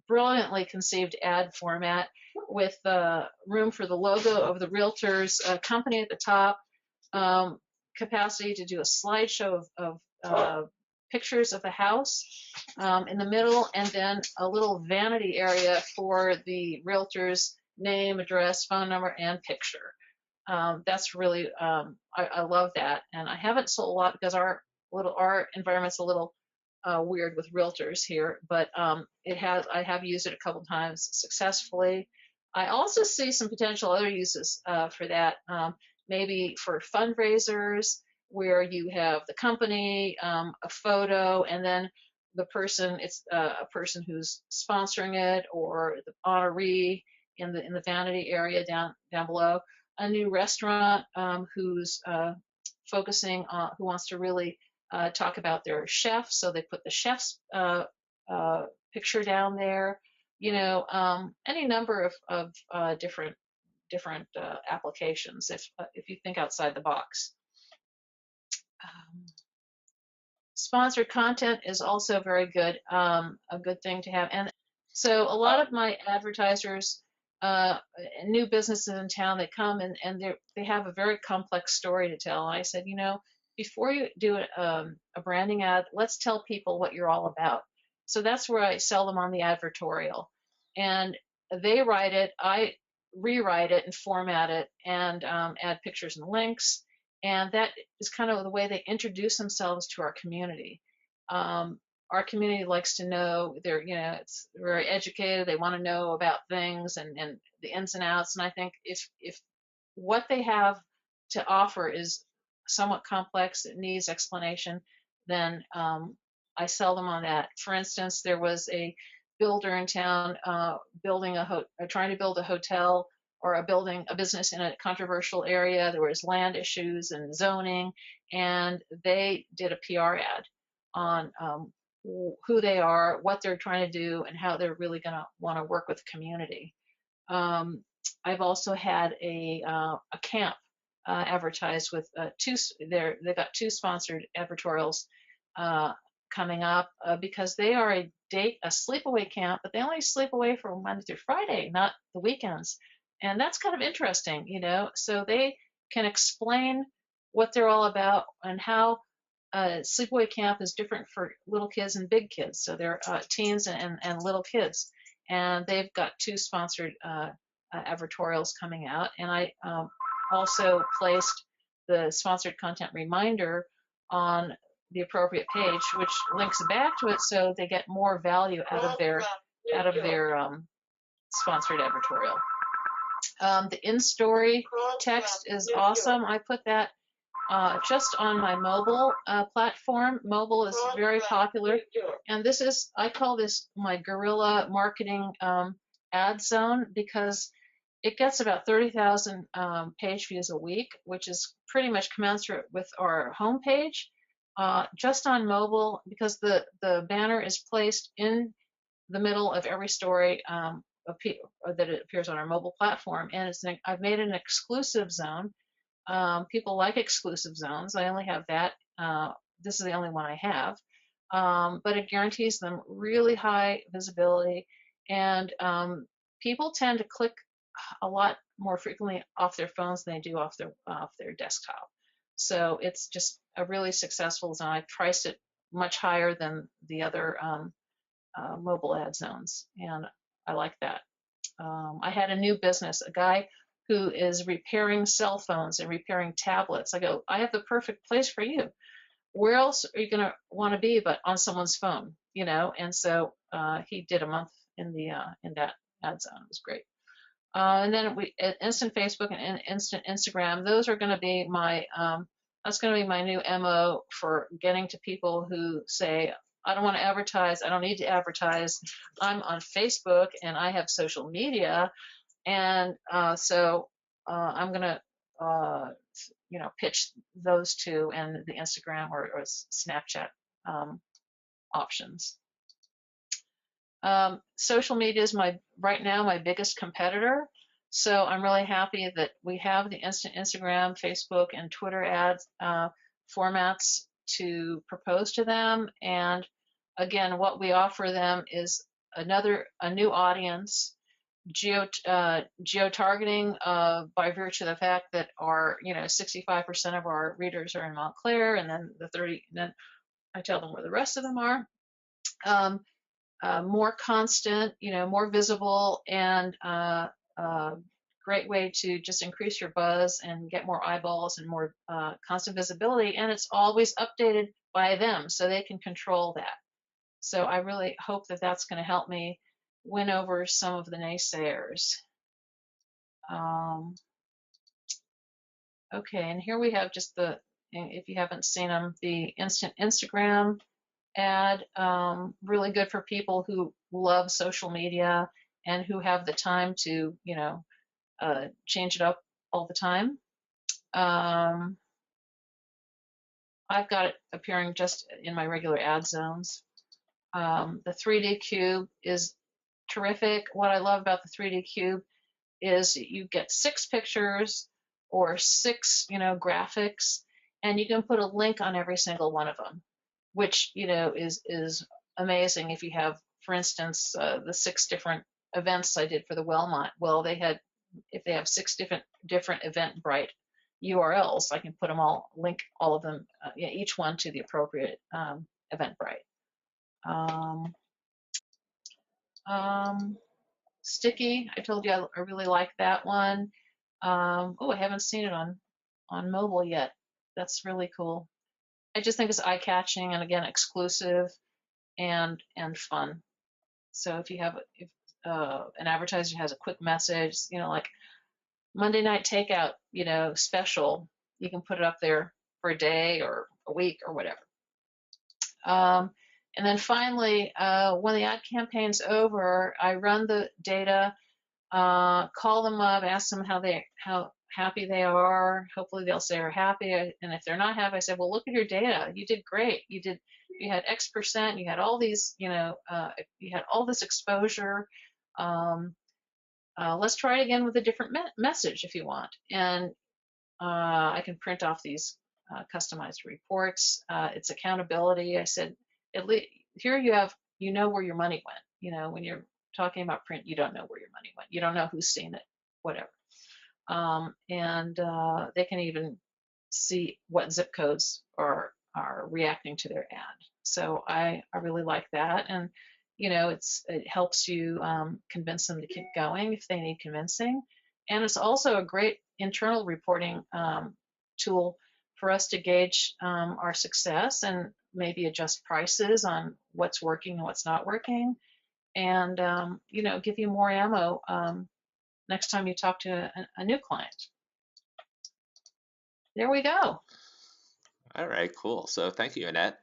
brilliantly conceived ad format with room for the logo of the realtor's company at the top, capacity to do a slideshow of pictures of the house in the middle, and then a little vanity area for the realtor's name, address, phone number, and picture. That's really, I love that. And I haven't sold a lot because our environment's a little weird with realtors here, but I have used it a couple times successfully. I also see some potential other uses for that, maybe for fundraisers where you have the company, a photo, and then the person, it's a person who's sponsoring it, or the honoree in the vanity area down below. A new restaurant who's focusing on, who wants to really talk about their chef, so they put the chef's picture down there. Any number of different applications if you think outside the box. Sponsored content is also very good, a good thing to have. And so a lot of my advertisers, new businesses in town, they come and they have a very complex story to tell. And I said, before you do a branding ad, let's tell people what you're all about. So that's where I sell them on the advertorial. And they write it, I rewrite it and format it and add pictures and links. And that is kind of the way they introduce themselves to our community. Our community likes to know it's very educated. They want to know about things and the ins and outs. And I think if what they have to offer is somewhat complex, it needs explanation, then I sell them on that. For instance, there was a builder in town trying to build a hotel or a business in a controversial area. There was land issues and zoning, and they did a PR ad on who they are, what they're trying to do, and how they're really going to want to work with the community. I've also had a camp advertised with they've got two sponsored advertorials coming up because they are a sleepaway camp, but they only sleep away from Monday through Friday, not the weekends. And that's kind of interesting, so they can explain what they're all about and how sleepaway camp is different for little kids and big kids. So they're teens and little kids. And they've got two sponsored advertorials coming out. And I also placed the sponsored content reminder on the appropriate page, which links back to it, so they get more value out of their sponsored advertorial. The in-story text is awesome. I put that just on my mobile platform. Mobile is very popular, and I call this my guerrilla marketing ad zone because it gets about 30,000 page views a week, which is pretty much commensurate with our homepage. Just on mobile, because the banner is placed in the middle of every story that it appears on our mobile platform, and I've made an exclusive zone. People like exclusive zones. I only have that. This is the only one I have, but it guarantees them really high visibility, and people tend to click a lot more frequently off their phones than they do off their desktop. So it's just a really successful zone. I priced it much higher than the other mobile ad zones, and I like that. I had a new business, a guy who is repairing cell phones and repairing tablets. I go, I have the perfect place for you. Where else are you going to want to be but on someone's phone, And so he did a month in that ad zone. It was great. And then instant Facebook and instant Instagram. Those are going to be that's going to be my new MO for getting to people who say, I don't want to advertise. I don't need to advertise. I'm on Facebook and I have social media. And so I'm going to pitch those two and the Instagram or Snapchat options. Social media is right now my biggest competitor. So I'm really happy that we have the Instagram, Facebook, and Twitter ads formats to propose to them. And again, what we offer them is a new audience, geo-targeting by virtue of the fact that our 65% of our readers are in Montclair, and then then I tell them where the rest of them are. More constant, more visible, and great way to just increase your buzz and get more eyeballs and more constant visibility. And it's always updated by them, so they can control that. So I really hope that that's going to help me win over some of the naysayers. Okay, and here we have just if you haven't seen them, the instant Instagram ad, really good for people who love social media and who have the time to, change it up all the time. I've got it appearing just in my regular ad zones. The 3D cube is terrific. What I love about the 3D cube is you get 6 pictures or 6, graphics, and you can put a link on every single one of them, which, is amazing. If you have, for instance, the 6 different events I did for the Wellmont, well, if they have 6 different Eventbrite URLs, I can put them link all of them, each one to the appropriate Eventbrite. Sticky, I told you I really like that one. I haven't seen it on mobile yet. That's really cool. I just think it's eye-catching and, again, exclusive and fun. So if an advertiser has a quick message, like Monday night takeout, special, you can put it up there for a day or a week or whatever. And then finally, when the ad campaign's over, I run the data, call them up, ask them how happy they are. Hopefully they'll say they're happy. And if they're not happy, I say, well, look at your data. You did great. You had X%. You had all these, you had all this exposure. Let's try it again with a different message if you want. And I can print off these customized reports. It's accountability. I said, at least here you have, where your money went. When you're talking about print, you don't know where your money went. You don't know who's seen it, whatever. And they can even see what zip codes are reacting to their ad. So I really like that. And, it helps you convince them to keep going if they need convincing. And it's also a great internal reporting tool for us to gauge our success and maybe adjust prices on what's working and what's not working, and give you more ammo next time you talk to a new client. There we go. All right, cool. So thank you, Annette.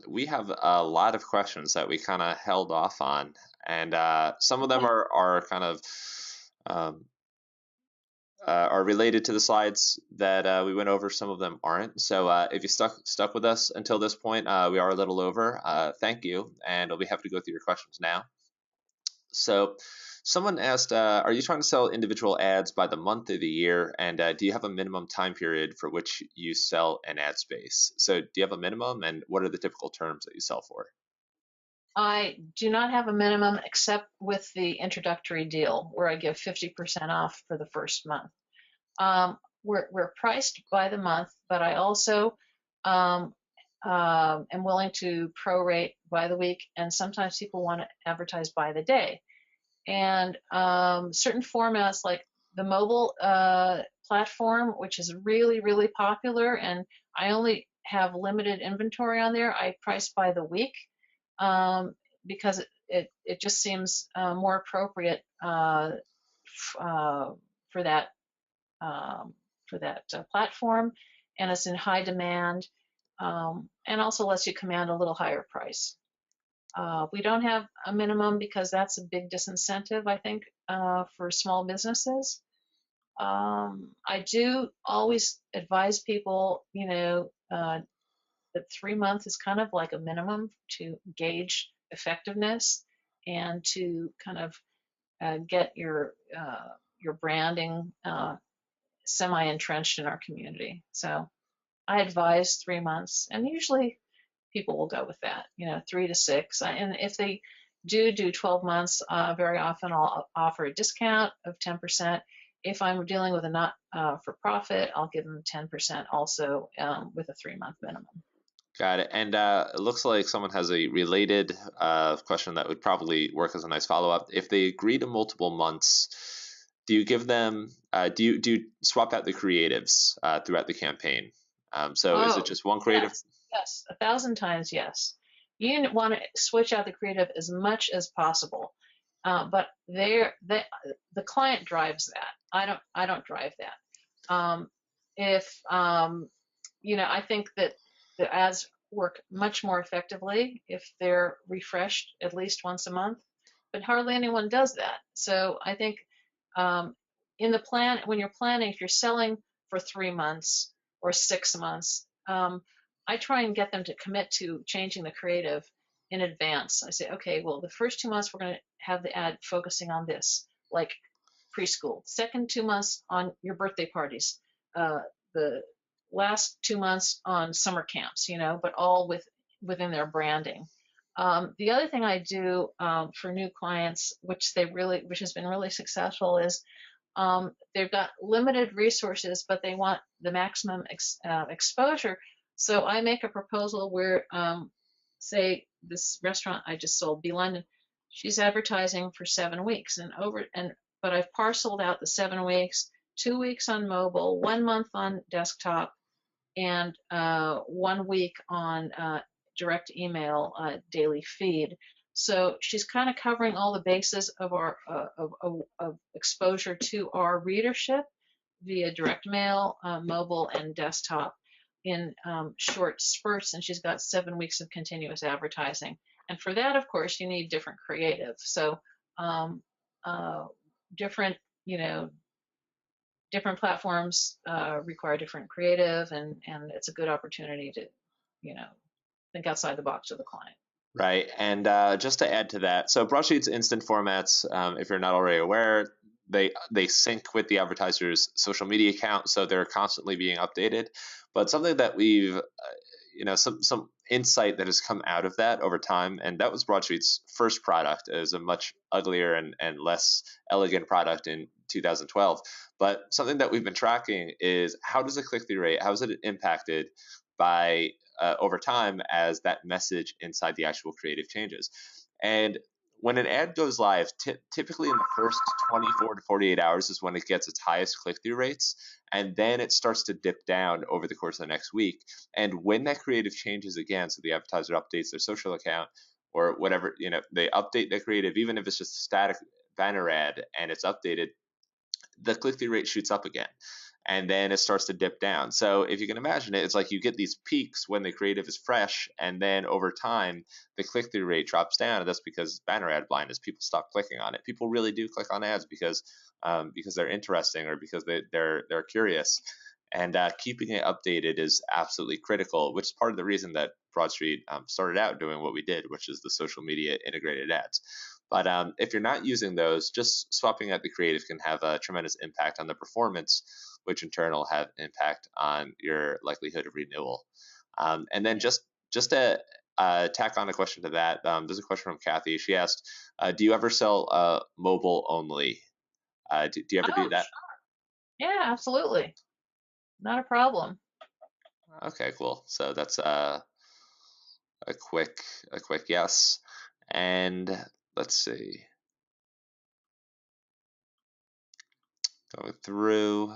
We have a lot of questions that we kind of held off on, and some of them are kind of are related to the slides that we went over. Some of them aren't. So if you stuck with us until this point, we are a little over. Thank you, and I'll be happy to go through your questions now. So someone asked, are you trying to sell individual ads by the month of the year? And do you have a minimum time period for which you sell an ad space? So do you have a minimum, and what are the typical terms that you sell for? I do not have a minimum except with the introductory deal where I give 50% off for the first month. We're priced by the month, but I also am willing to prorate by the week, and sometimes people want to advertise by the day. And certain formats like the mobile platform, which is really, really popular, and I only have limited inventory on there, I price by the week because it just seems more appropriate for that platform, and it's in high demand, and also lets you command a little higher price. We don't have a minimum because that's a big disincentive, I think, for small businesses. I do always advise people, that 3 months is kind of like a minimum to gauge effectiveness and to kind of get your branding semi-entrenched in our community. So I advise 3 months, and usually people will go with that, 3 to 6. And if they do 12 months, very often I'll offer a discount of 10%. If I'm dealing with a not for profit, I'll give them 10% also with a 3-month minimum. Got it. And it looks like someone has a related question that would probably work as a nice follow-up. If they agree to multiple months, do you give them, do you swap out the creatives throughout the campaign? So is it Oh, just one creative? yes, yes, 1,000 times yes. You want to switch out the creative as much as possible, but the client drives that. I don't drive that. If I think that the ads work much more effectively if they're refreshed at least once a month, but hardly anyone does that. So I think um, in the plan, when you're planning, if you're selling for 3 months or 6 months, I try and get them to commit to changing the creative in advance. I say, okay, well, the first 2 months we're going to have the ad focusing on this, like preschool. Second 2 months on your birthday parties. The last 2 months on summer camps, but all within their branding. The other thing I do for new clients, which has been really successful, is they've got limited resources, but they want the maximum exposure. So I make a proposal where, say, this restaurant I just sold, B London, she's advertising for 7 weeks, but I've parceled out the 7 weeks, 2 weeks on mobile, 1 month on desktop, and 1 week on direct email daily feed. So she's kind of covering all the bases of our of exposure to our readership via direct mail, mobile, and desktop in short spurts, and she's got 7 weeks of continuous advertising. And for that, of course, you need different creative. So um, different, different platforms require different creative, and it's a good opportunity to, you know, think outside the box with the client. Right. And just to add to that, so Broadsheet's instant formats, if you're not already aware, they sync with the advertiser's social media account, so they're constantly being updated. But something that we've, some insight that has come out of that over time, and that was Broadsheet's first product. It was a much uglier and less elegant product in 2012. But something that we've been tracking is how does the click-through rate, how is it impacted by over time as that message inside the actual creative changes. And when an ad goes live, typically in the first 24 to 48 hours is when it gets its highest click-through rates, and then it starts to dip down over the course of the next week. And when that creative changes again, so the advertiser updates their social account or whatever, they update their creative, even if it's just a static banner ad and it's updated, the click-through rate shoots up again, and then it starts to dip down. So if you can imagine it, it's like you get these peaks when the creative is fresh, and then over time the click-through rate drops down, and that's because banner ad blindness. People stop clicking on it. People really do click on ads because they're interesting or because they're curious. And keeping it updated is absolutely critical, which is part of the reason that Broadstreet started out doing what we did, which is the social media integrated ads. But if you're not using those, just swapping out the creative can have a tremendous impact on the performance, which in turn will have impact on your likelihood of renewal. And then just to tack on a question to that, there's a question from Kathy. She asked, do you ever sell mobile only? Do you ever do that? Yeah, absolutely. Not a problem. Okay, cool. So that's a quick yes. And let's see. Going through.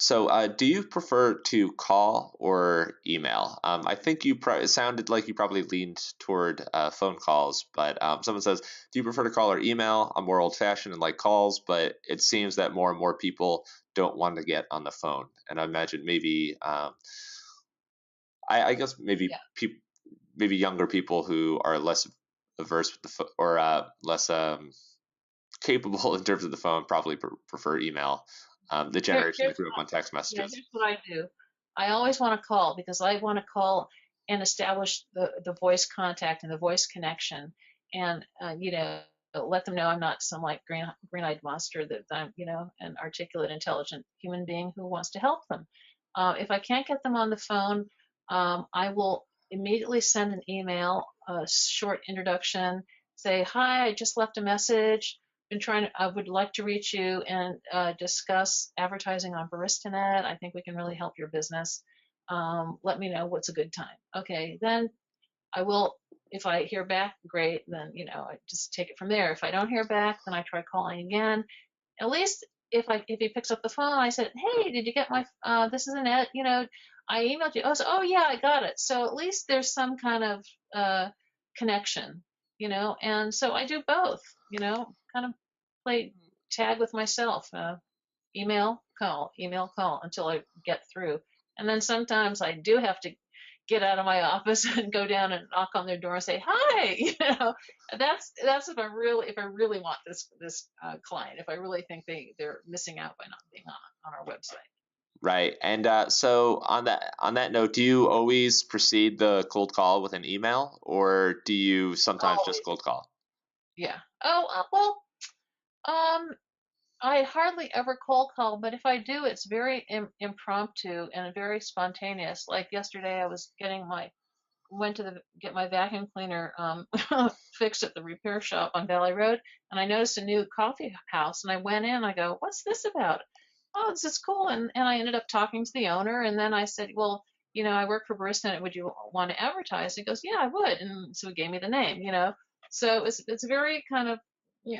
So, do you prefer to call or email? I think it sounded like you probably leaned toward phone calls, but someone says, do you prefer to call or email? I'm more old-fashioned and like calls, but it seems that more and more people don't want to get on the phone. And I imagine maybe, I guess maybe Yeah. maybe younger people who are less averse with the or less capable in terms of the phone probably prefer email. The generation that Here's grew up on text Yeah, messages. here's what I do. I always want to call because I want to call and establish the voice contact and the voice connection, and let them know I'm not some like green-eyed monster, that I'm an articulate, intelligent human being who wants to help them. If I can't get them on the phone, I will immediately send an email, a short introduction, say, "Hi, I just left a message. I would like to reach you and discuss advertising on Baristanet. I think we can really help your business. Let me know what's a good time." Okay, then I will. If I hear back, great. Then I just take it from there. If I don't hear back, then I try calling again. At least if he picks up the phone, I said, "Hey, did you get my? This is Annette. I emailed you." Oh yeah, I got it. So at least there's some kind of connection. And so I do both. Kind of play tag with myself. Email, call until I get through. And then sometimes I do have to get out of my office and go down and knock on their door and say hi. That's if I really want this client, if I really think they're missing out by not being on our website. Right. And so on that note, do you always precede the cold call with an email, or do you sometimes just Always. cold call? Yeah. Oh, well, um, I hardly ever cold call, but if I do, it's very impromptu and very spontaneous. Like yesterday, I was went to get my vacuum cleaner fixed at the repair shop on Valley Road, and I noticed a new coffee house, and I went in. I go, "What's this about?" "Oh, this is cool," and I ended up talking to the owner, and then I said, "Well, I work for Baristanet. Would you want to advertise?" He goes, "Yeah, I would," and so he gave me the name. So it's very kind of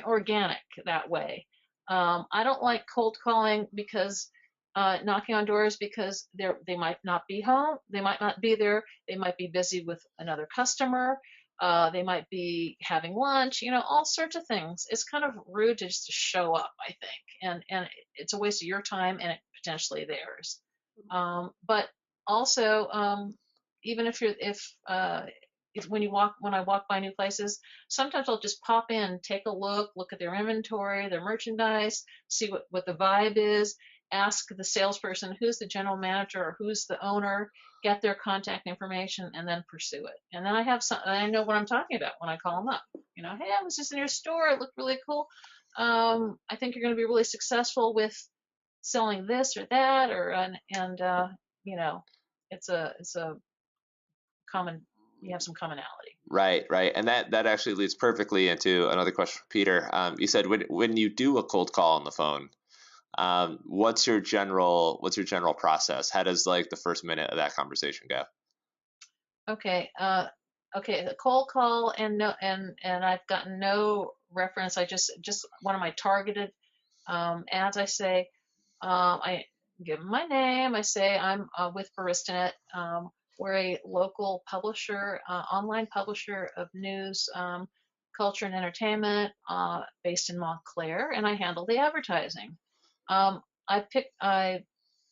organic that way. I don't like cold calling because knocking on doors because they might not be home, they might not be there, they might be busy with another customer, they might be having lunch, all sorts of things. It's kind of rude to just to show up, I think, and it's a waste of your time and potentially theirs. But also, even if when I walk by new places, sometimes I'll just pop in, take a look at their inventory, their merchandise, see what the vibe is, ask the salesperson who's the general manager or who's the owner, get their contact information, and then pursue it. And then I know what I'm talking about when I call them up. Hey, I was just in your store. It looked really cool. I think you're going to be really successful with selling this or that, you know, it's a common. You have some commonality. Right, right. And that actually leads perfectly into another question for Peter. You said when you do a cold call on the phone, what's your general process? How does like the first minute of that conversation go? Okay. Okay. The cold call and no and I've gotten no reference. I just one of my targeted ads. I say I give them my name. I say I'm with Baristanet. We're a local publisher, online publisher of news, culture, and entertainment, based in Montclair, and I handle the advertising. I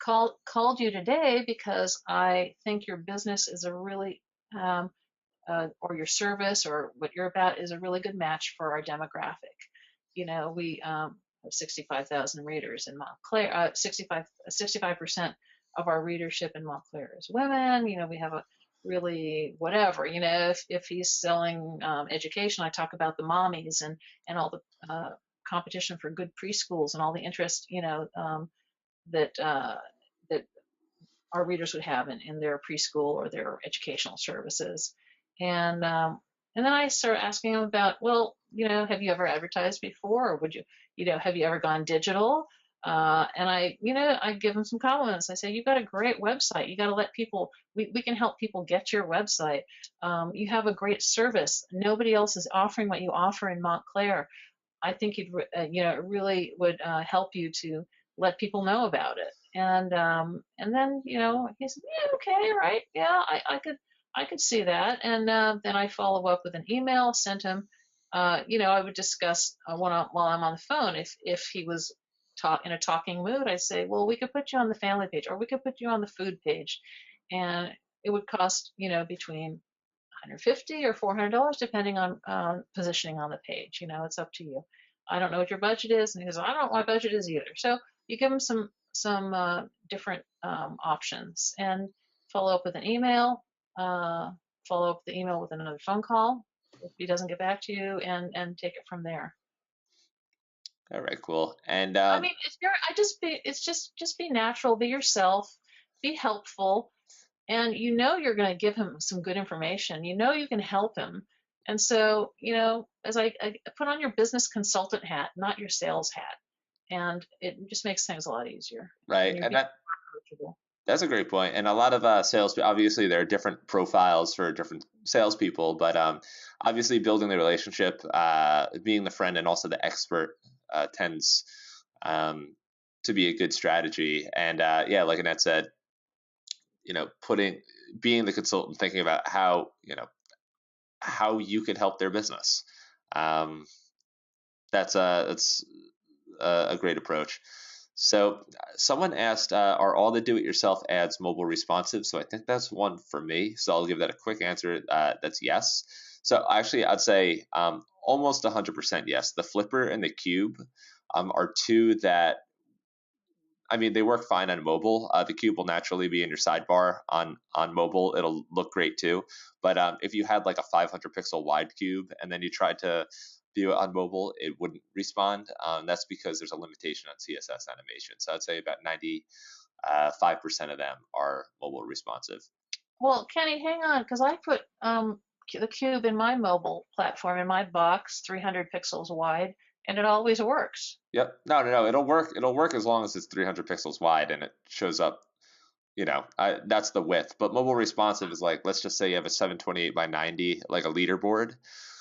called you today because I think your business is a really um, or your service or what you're about is a really good match for our demographic. We have 65,000 readers in Montclair. 65% of our readership in Montclair is women. We have a really whatever. If he's selling education, I talk about the mommies and all the competition for good preschools and all the interest that that our readers would have in their preschool or their educational services. And then I started asking them about, well, have you ever advertised before, or have you ever gone digital? And I give them some compliments. I say, you've got a great website. You got to let people. We can help people get your website. You have a great service. Nobody else is offering what you offer in Montclair. I think it really would help you to let people know about it. And then he said, yeah, okay, right, yeah, I could see that. And then I follow up with an email, sent him. I would discuss while I'm on the phone. If he was in a talking mood, I'd say, well, we could put you on the family page, or we could put you on the food page, and it would cost between 150 or $400 depending on positioning on the page. It's up to you. I don't know what your budget is. And he goes, I don't know what my budget is either. So you give him some different options and follow up with an email, follow up the email with another phone call if he doesn't get back to you, and take it from there. All right, cool. And I mean, it's just be natural, be yourself, be helpful, and you're going to give him some good information. You can help him. And so, as I put on your business consultant hat, not your sales hat, and it just makes things a lot easier. right, And you're and being approachable. that's a great point. And a lot of sales, obviously, there are different profiles for different salespeople, but obviously, building the relationship, being the friend, and also the expert tends to be a good strategy. And yeah, like Annette said, being the consultant, thinking about how you could help their business. Um, that's a great approach. So someone asked, are all the do-it-yourself ads mobile responsive? So I think that's one for me. So I'll give that a quick answer. That's yes. So actually, I'd say almost 100% yes. The flipper and the cube are two that, I mean, they work fine on mobile. The cube will naturally be in your sidebar on mobile. It'll look great too. But if you had like a 500 pixel wide cube and then you tried to view it on mobile, it wouldn't respond. That's because there's a limitation on CSS animation. So I'd say about 95% of them are mobile responsive. Well, Kenny, hang on, because I put the cube in my mobile platform in my box, 300 pixels wide, and it always works. Yep. No. It'll work. It'll work as long as it's 300 pixels wide and it shows up. That's the width. But mobile responsive is like, let's just say you have a 728 by 90, like a leaderboard,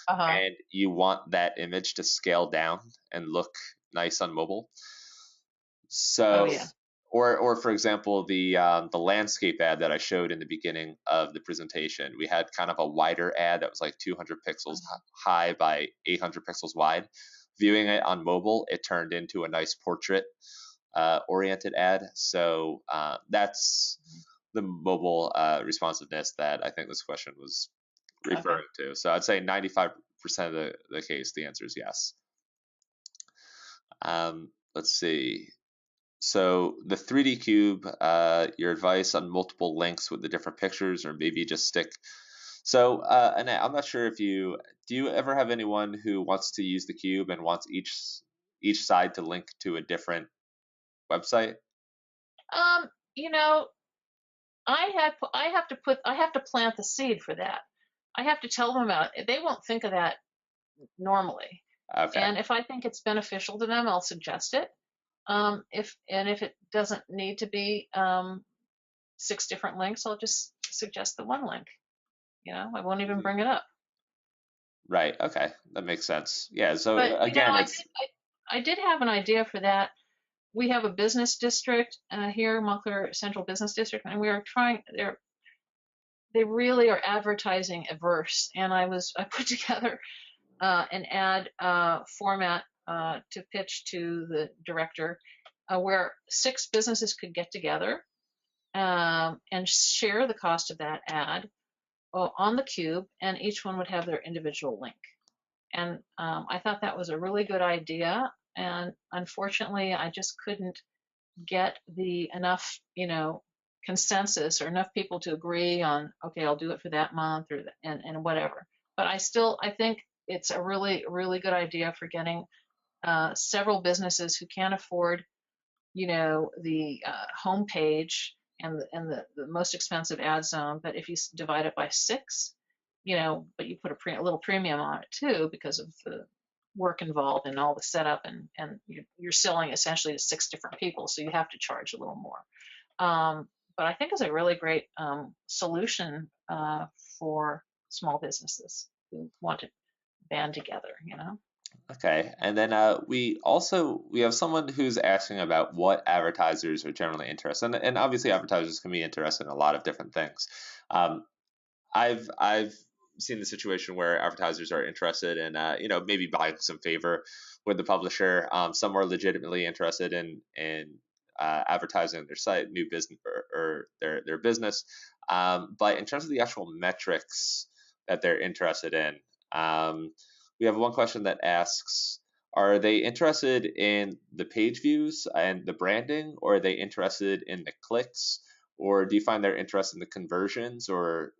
and you want that image to scale down and look nice on mobile. So, Oh, yeah. or for example, the landscape ad that I showed in the beginning of the presentation, we had kind of a wider ad that was like 200 pixels high by 800 pixels wide. Viewing it on mobile, it turned into a nice portrait oriented ad. So that's the mobile responsiveness that I think this question was referring to. So I'd say 95% of the case, the answer is yes. Let's see. So the 3D cube, your advice on multiple links with the different pictures, or maybe just stick. So Annette, I'm not sure if do you ever have anyone who wants to use the cube and wants each side to link to a different website? You know, I have to plant the seed for that. I have to tell them about it. They won't think of that normally. Okay. And if I think it's beneficial to them, I'll suggest it. If it doesn't need to be 6 different links, I'll just suggest the one link. I won't even bring it up. Right. Okay, that makes sense. Yeah. So But again, I did have an idea for that. We have a business district here, Montclair Central Business District, and we are trying. They really are advertising averse, and I put together an ad format to pitch to the director, where 6 businesses could get together and share the cost of that ad on the cube, and each one would have their individual link. And I thought that was a really good idea, and unfortunately, I just couldn't get enough, consensus or enough people to agree on, okay, I'll do it for that month and whatever. But I think it's a really, really good idea for getting several businesses who can't afford, the home page and the most expensive ad zone. But if you divide it by 6, but you put a little premium on it too because of the work involved and all the setup, and you're selling essentially to 6 different people, so you have to charge a little more. But I think it's a really great solution for small businesses who want to band together. Okay, and then we have someone who's asking about what advertisers are generally interested in, and obviously advertisers can be interested in a lot of different things. I've seen the situation where advertisers are interested in maybe buying some favor with the publisher. Some are legitimately interested in advertising their site, new business, or their business. But in terms of the actual metrics that they're interested in, we have one question that asks, Are they interested in the page views and the branding, or are they interested in the clicks, or do you find they're interested in the conversions, or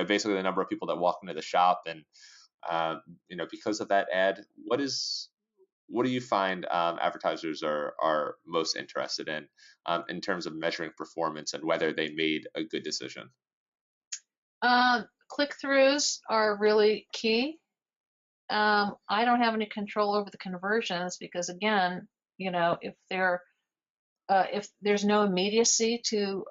basically the number of people that walk into the shop and because of that ad? What do you find advertisers are most interested in terms of measuring performance and whether they made a good decision? Click-throughs are really key. I don't have any control over the conversions because, again, if there's no immediacy to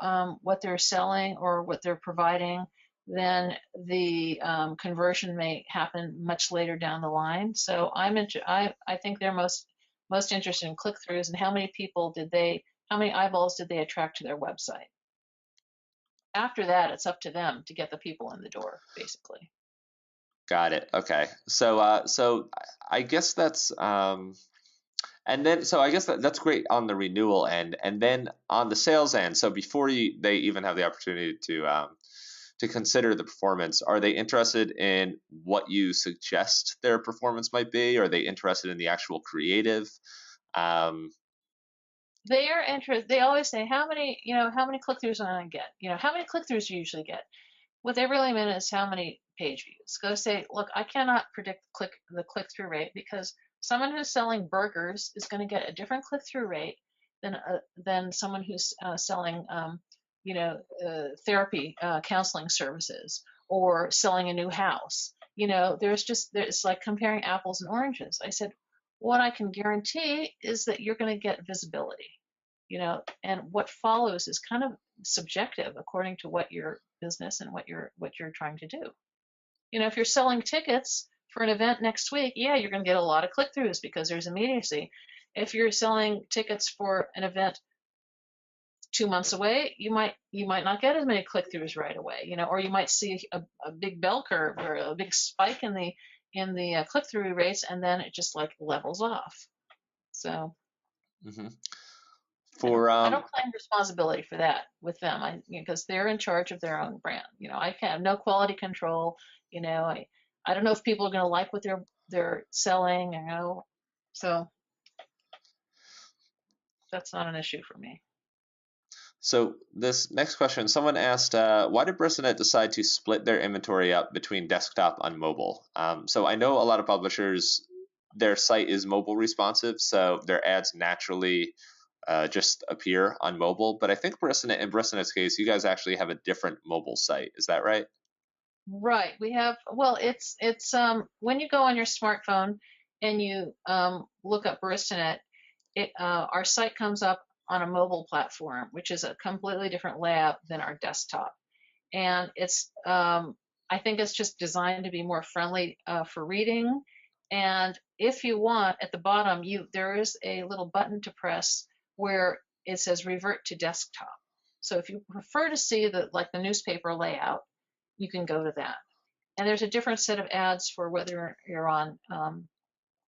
what they're selling or what they're providing, then the conversion may happen much later down the line. So I think they're most interested in click-throughs and how many eyeballs did they attract to their website. After that, it's up to them to get the people in the door, basically. Got it. Okay. So I guess that's and then so I guess that's great on the renewal end, and then on the sales end. So before they even have the opportunity to consider the performance, are they interested in what you suggest their performance might be? Are they interested in the actual creative? Um, They are interested. They always say, how many click-throughs am I going to get? How many click-throughs do you usually get? What they really mean is how many page views. Go say, look, I cannot predict the click-through rate because someone who's selling burgers is going to get a different click-through rate than someone who's selling, therapy counseling services or selling a new house. It's like comparing apples and oranges. I said, what I can guarantee is that you're going to get visibility. And what follows is kind of subjective according to what your business and what you're trying to do. If you're selling tickets for an event next week, yeah, you're going to get a lot of click-throughs because there's immediacy. If you're selling tickets for an event 2 months away, you might not get as many click-throughs right away, or you might see a big bell curve or a big spike in the click-through rates, and then it just like levels off. So. mhm. I don't claim responsibility for that with them, because they're in charge of their own brand. I have no quality control. I don't know if people are going to like what they're selling. So that's not an issue for me. So this next question, someone asked, why did Baristanet decide to split their inventory up between desktop and mobile? So I know a lot of publishers, their site is mobile responsive, so their ads naturally just appear on mobile. But I think in Baristanet's case, you guys actually have a different mobile site. Is that right? Right. We have, well, it's when you go on your smartphone and you look up Baristanet, our site comes up on a mobile platform, which is a completely different layout than our desktop. And I think it's just designed to be more friendly for reading. And if you want, at the bottom, there is a little button to press where it says revert to desktop. So if you prefer to see the newspaper layout, you can go to that. And there's a different set of ads for whether you're on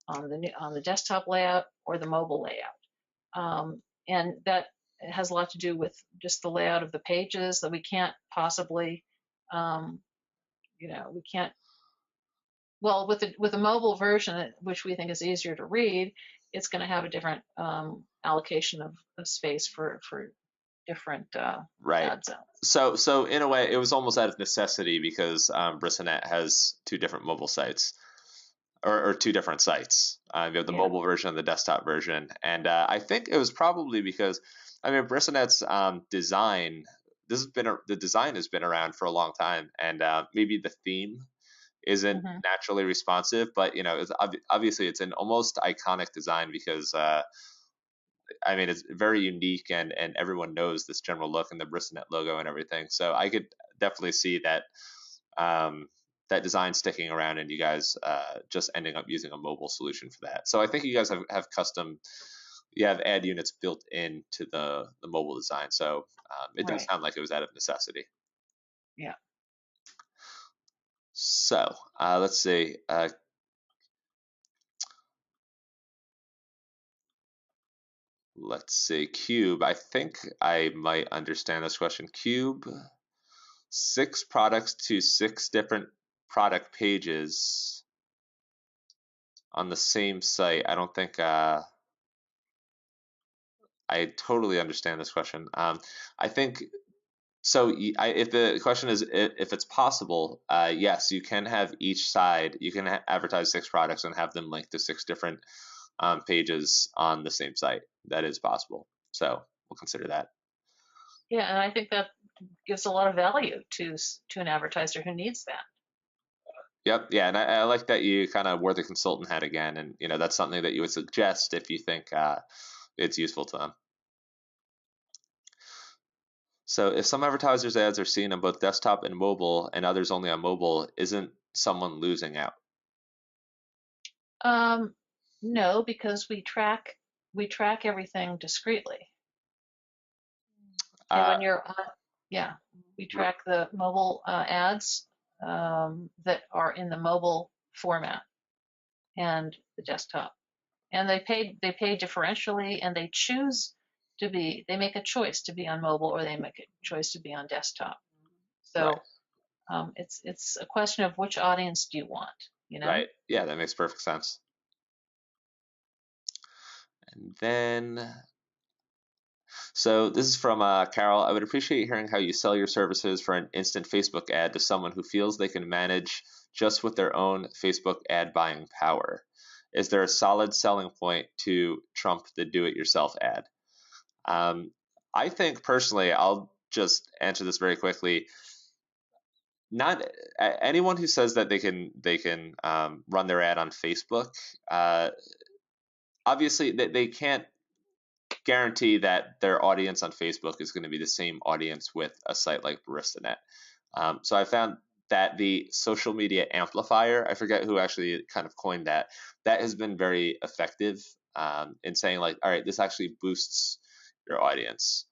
the desktop layout or the mobile layout. And that has a lot to do with just the layout of the pages that we can't possibly, we can't. Well, with the mobile version, which we think is easier to read, it's going to have a different allocation of space for different Right. ad zones. So in a way, it was almost out of necessity because Baristanet has two different mobile sites. Or two different sites. You have the mobile version and the desktop version, and I think it was probably because Baristanet's design. The design has been around for a long time, and maybe the theme isn't naturally responsive, but it's obviously it's an almost iconic design because it's very unique and everyone knows this general look and the Baristanet logo and everything. So I could definitely see that. That design sticking around and you guys just ending up using a mobile solution for that. So I think you guys have you have ad units built into the mobile design. So it does sound like it was out of necessity. Yeah. So let's see. Let's see. Cube. I think I might understand this question. Cube. 6 products to 6 different product pages. on the same site. I don't think I totally understand this question. I think so. If the question is if it's possible, yes, you can have each side. You can advertise 6 products and have them linked to 6 different pages on the same site. That is possible. So we'll consider that. Yeah, and I think that gives a lot of value to an advertiser who needs that. Yep. Yeah, and I like that you kind of wore the consultant hat again, and that's something that you would suggest if you think it's useful to them. So if some advertisers' ads are seen on both desktop and mobile, and others only on mobile, isn't someone losing out? No, because we track everything discreetly. And when you're on, yeah, we track the mobile ads that are in the mobile format and the desktop. And they pay differentially, and they make a choice to be on mobile, or they make a choice to be on desktop. So Right. It's a question of which audience do you want, Right. Yeah, that makes perfect sense. And then, so this is from Carol. I would appreciate hearing how you sell your services for an instant Facebook ad to someone who feels they can manage just with their own Facebook ad buying power. Is there a solid selling point to trump the do-it-yourself ad? I think personally, I'll just answer this very quickly. Not anyone who says that they can run their ad on Facebook. Obviously, they can't guarantee that their audience on Facebook is going to be the same audience with a site like Baristanet. So I found that the social media amplifier, I forget who actually kind of coined that has been very effective in saying like, all right, this actually boosts your audience.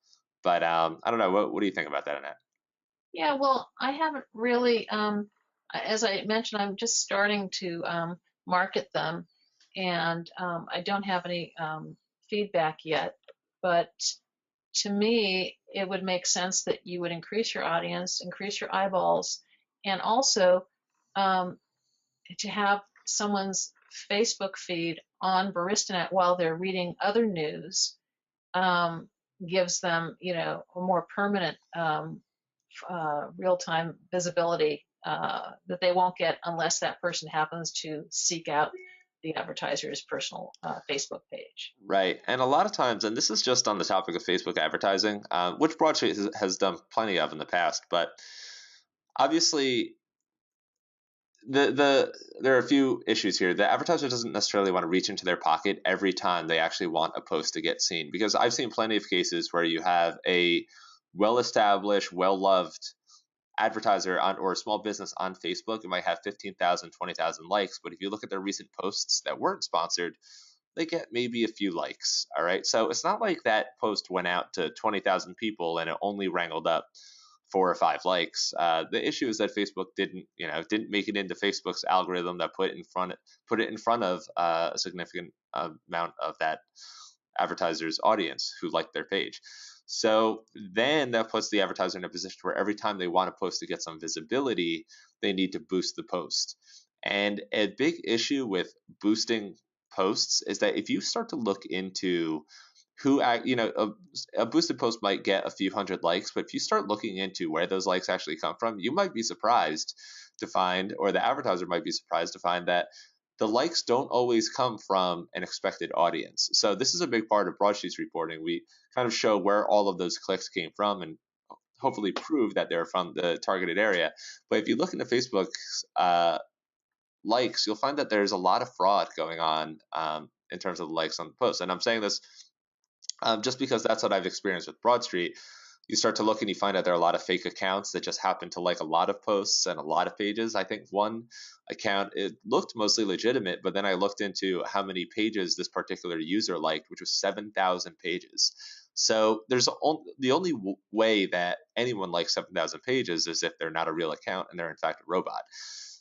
But I don't know. What do you think about that, Annette? Yeah, well, I haven't really, as I mentioned, I'm just starting to market them, and I don't have any feedback yet. But to me, it would make sense that you would increase your audience, increase your eyeballs, and also to have someone's Facebook feed on Baristanet while they're reading other news gives them, a more permanent real-time visibility that they won't get unless that person happens to seek out the advertiser's personal Facebook page. Right. And a lot of times, and this is just on the topic of Facebook advertising, which Broadstreet has done plenty of in the past, but obviously there are a few issues here. The advertiser doesn't necessarily want to reach into their pocket every time they actually want a post to get seen, because I've seen plenty of cases where you have a well-established, well-loved advertiser on or a small business on Facebook. It might have 15,000, 20,000 likes, but if you look at their recent posts that weren't sponsored, they get maybe a few likes. All right. So it's not like that post went out to 20,000 people and it only wrangled up 4 or 5 likes. The issue is that Facebook didn't make it into Facebook's algorithm that put it in front of a significant amount of that advertiser's audience who liked their page. So then that puts the advertiser in a position where every time they want a post to get some visibility, they need to boost the post. And a big issue with boosting posts is that if you start to look into a boosted post might get a few hundred likes, but if you start looking into where those likes actually come from, you might be surprised to find, or the advertiser might be surprised to find, that the likes don't always come from an expected audience. So this is a big part of Broadstreet's reporting. We kind of show where all of those clicks came from and hopefully prove that they're from the targeted area. But if you look into Facebook's likes, you'll find that there's a lot of fraud going on in terms of the likes on the post. And I'm saying this just because that's what I've experienced with Broadstreet. You start to look and you find out there are a lot of fake accounts that just happen to like a lot of posts and a lot of pages. I think one account, it looked mostly legitimate, but then I looked into how many pages this particular user liked, which was 7,000 pages. So the only way that anyone likes 7,000 pages is if they're not a real account and they're in fact a robot.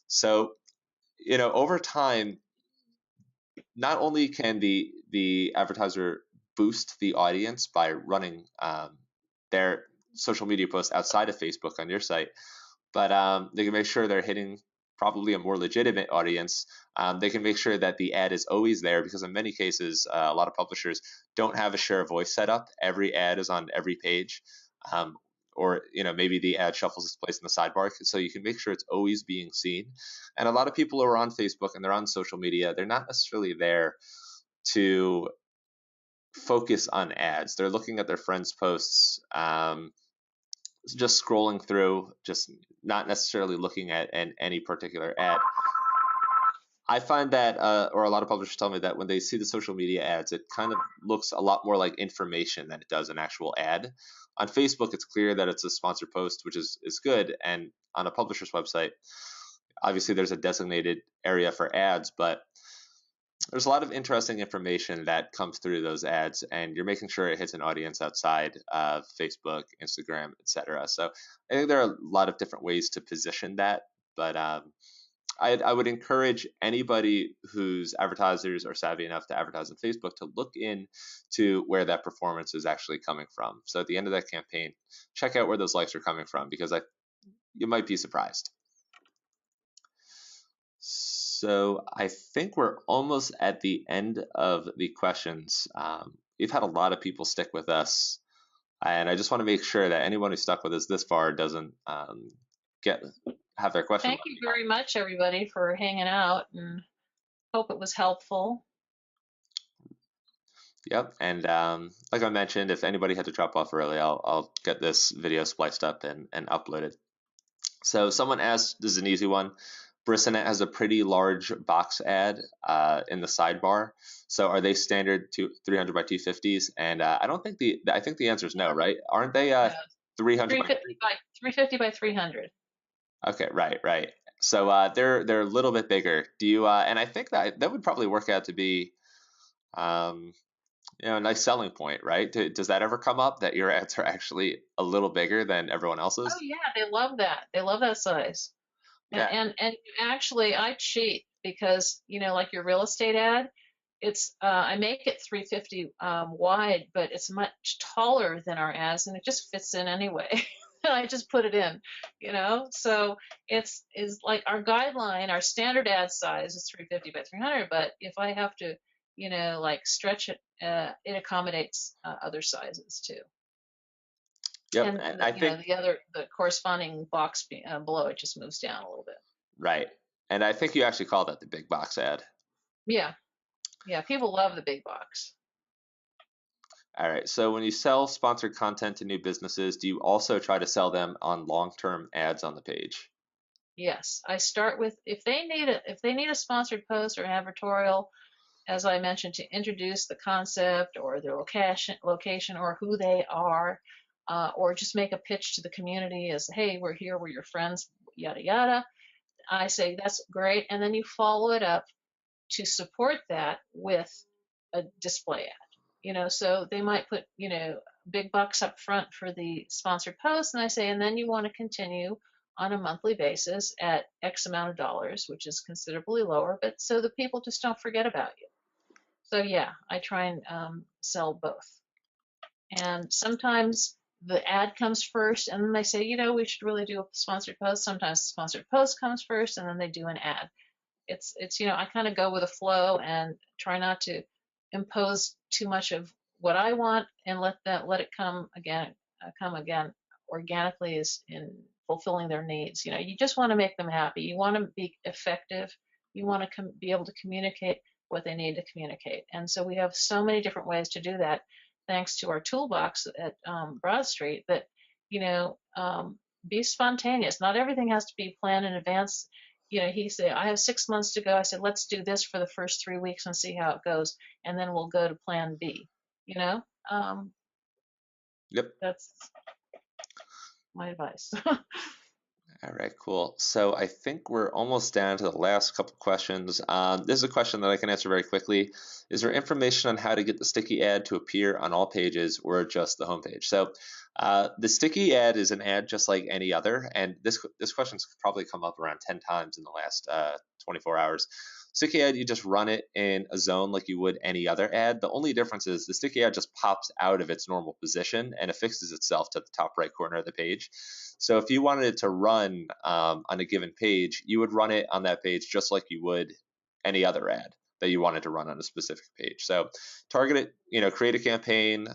So, over time, not only can the advertiser boost the audience by running their social media posts outside of Facebook on your site, but they can make sure they're hitting probably a more legitimate audience, they can make sure that the ad is always there, because in many cases, a lot of publishers don't have a share of voice set up. Every ad is on every page. Or maybe the ad shuffles its place in the sidebar, so you can make sure it's always being seen. And a lot of people who are on Facebook and they're on social media, they're not necessarily there to focus on ads. They're looking at their friends' posts, just scrolling through, just not necessarily looking at any particular ad. I find that, or a lot of publishers tell me that when they see the social media ads, it kind of looks a lot more like information than it does an actual ad. On Facebook, it's clear that it's a sponsored post, which is good. And on a publisher's website, obviously there's a designated area for ads, but there's a lot of interesting information that comes through those ads, and you're making sure it hits an audience outside of Facebook, Instagram, etc. So I think there are a lot of different ways to position that, but I would encourage anybody whose advertisers are savvy enough to advertise on Facebook to look into where that performance is actually coming from. So at the end of that campaign, check out where those likes are coming from, because you might be surprised. So I think we're almost at the end of the questions. We've had a lot of people stick with us, and I just want to make sure that anyone who stuck with us this far doesn't have their question. Thank you very much, everybody, for hanging out, and hope it was helpful. Yep, and like I mentioned, if anybody had to drop off early, I'll get this video spliced up and uploaded. So someone asked, this is an easy one. Baristanet has a pretty large box ad in the sidebar. So are they standard 300 by 250s? And I think the answer is no, right? Aren't they 300 350 by 300? Okay, right. So they're a little bit bigger. Do you? And I think that would probably work out to be, a nice selling point, right? Does that ever come up, that your ads are actually a little bigger than everyone else's? Oh yeah, they love that. They love that size. Yeah. And actually, I cheat because like your real estate ad, it's I make it 350 wide, but it's much taller than our ads, and it just fits in anyway. I just put it in, So it's like our guideline, our standard ad size is 350 by 300, but if I have to, like stretch it, it accommodates other sizes too. Yep, And I think the corresponding box below it just moves down a little bit. right, and I think you actually call that the big box ad. Yeah, people love the big box. All right, so when you sell sponsored content to new businesses, do you also try to sell them on long-term ads on the page? Yes, I start with if they need a sponsored post or an advertorial, as I mentioned, to introduce the concept or their location or who they are, or just make a pitch to the community as, hey, we're here, we're your friends, yada yada. I say that's great, and then you follow it up to support that with a display ad. So they might put big bucks up front for the sponsored post, and I say, and then you want to continue on a monthly basis at X amount of dollars, which is considerably lower, but so the people just don't forget about you. So yeah, I try and sell both. And sometimes the ad comes first, and then they say, we should really do a sponsored post. Sometimes the sponsored post comes first, and then they do an ad. It's I kind of go with a flow and try not to impose too much of what I want, and let it come again organically, is in fulfilling their needs. You just want to make them happy. You want to be effective. You want to be able to communicate what they need to communicate. And so we have so many different ways to do that, thanks to our toolbox at Broadstreet, that be spontaneous. Not everything has to be planned in advance. He said, I have 6 months to go. I said, let's do this for the first 3 weeks and see how it goes, and then we'll go to plan B. Yep. That's my advice. All right, cool. So I think we're almost down to the last couple questions. This is a question that I can answer very quickly. Is there information on how to get the sticky ad to appear on all pages or just the homepage? So the sticky ad is an ad just like any other, and this question's probably come up around 10 times in the last 24 hours. Sticky ad, you just run it in a zone like you would any other ad. The only difference is the sticky ad just pops out of its normal position and affixes itself to the top right corner of the page. So if you wanted it to run on a given page, you would run it on that page just like you would any other ad that you wanted to run on a specific page. So target it, create a campaign,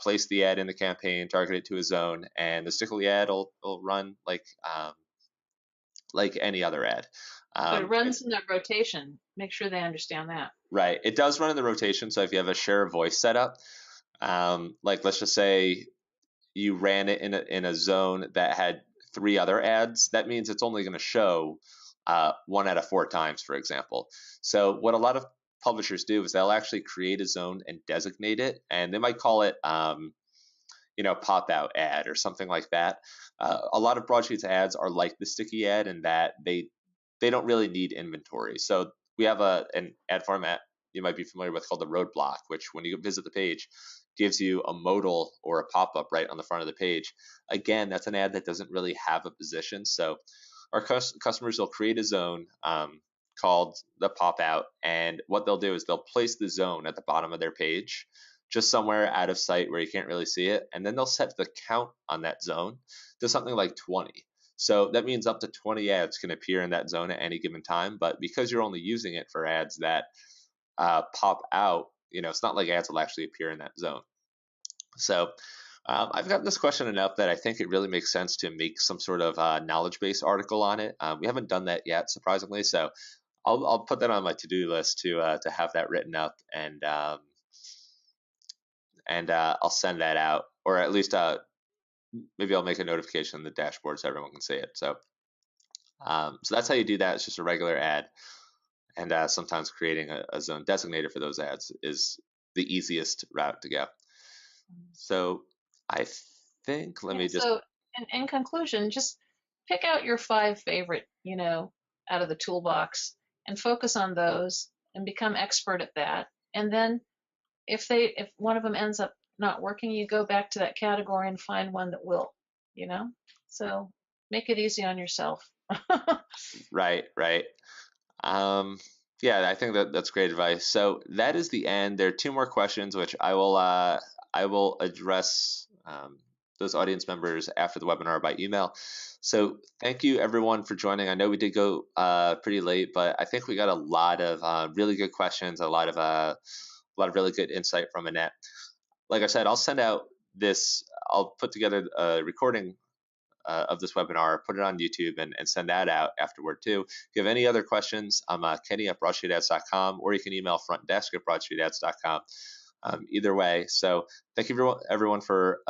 place the ad in the campaign, target it to a zone, and the sticky ad will run like any other ad. But it runs in that rotation. Make sure they understand that. Right. It does run in the rotation. So if you have a share of voice setup, like let's just say you ran it in a zone that had 3 other ads, that means it's only going to show 1 out of 4 times, for example. So what a lot of publishers do is they'll actually create a zone and designate it, and they might call it pop out ad or something like that. A lot of Broadstreet's ads are like the sticky ad in that they don't really need inventory. So we have an ad format you might be familiar with called the roadblock, which when you visit the page gives you a modal or a pop-up right on the front of the page. Again, that's an ad that doesn't really have a position. So our customers will create a zone called the pop out, and what they'll do is they'll place the zone at the bottom of their page, just somewhere out of sight where you can't really see it, and then they'll set the count on that zone to something like 20. So that means up to 20 ads can appear in that zone at any given time, but because you're only using it for ads that pop out, it's not like ads will actually appear in that zone. So I've gotten this question enough that I think it really makes sense to make some sort of knowledge base article on it. We haven't done that yet, surprisingly, so I'll put that on my to-do list to have that written up, and I'll send that out, or at least maybe I'll make a notification in the dashboard so everyone can see it. So that's how you do that. It's just a regular ad, and sometimes creating a zone designator for those ads is the easiest route to go. So I think So in conclusion, just pick out your 5 favorite, out of the toolbox and focus on those and become expert at that. And then if one of them ends up not working, you go back to that category and find one that will, So make it easy on yourself. Right. Yeah, I think that's great advice. So that is the end. There are 2 more questions, which I will address those audience members after the webinar by email. So thank you everyone for joining. I know we did go pretty late, but I think we got a lot of really good questions, a lot of really good insight from Annette. Like I said, I'll send out this. I'll put together a recording of this webinar, put it on YouTube, and send that out afterward too. If you have any other questions, I'm Kenny@broadstreetads.com, or you can email frontdesk@broadstreetads.com. Either way. So thank you everyone for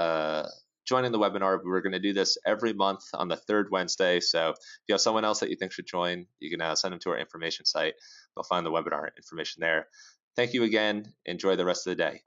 joining the webinar. We're going to do this every month on the 3rd Wednesday. So if you have someone else that you think should join, you can send them to our information site. They'll find the webinar information there. Thank you again. Enjoy the rest of the day.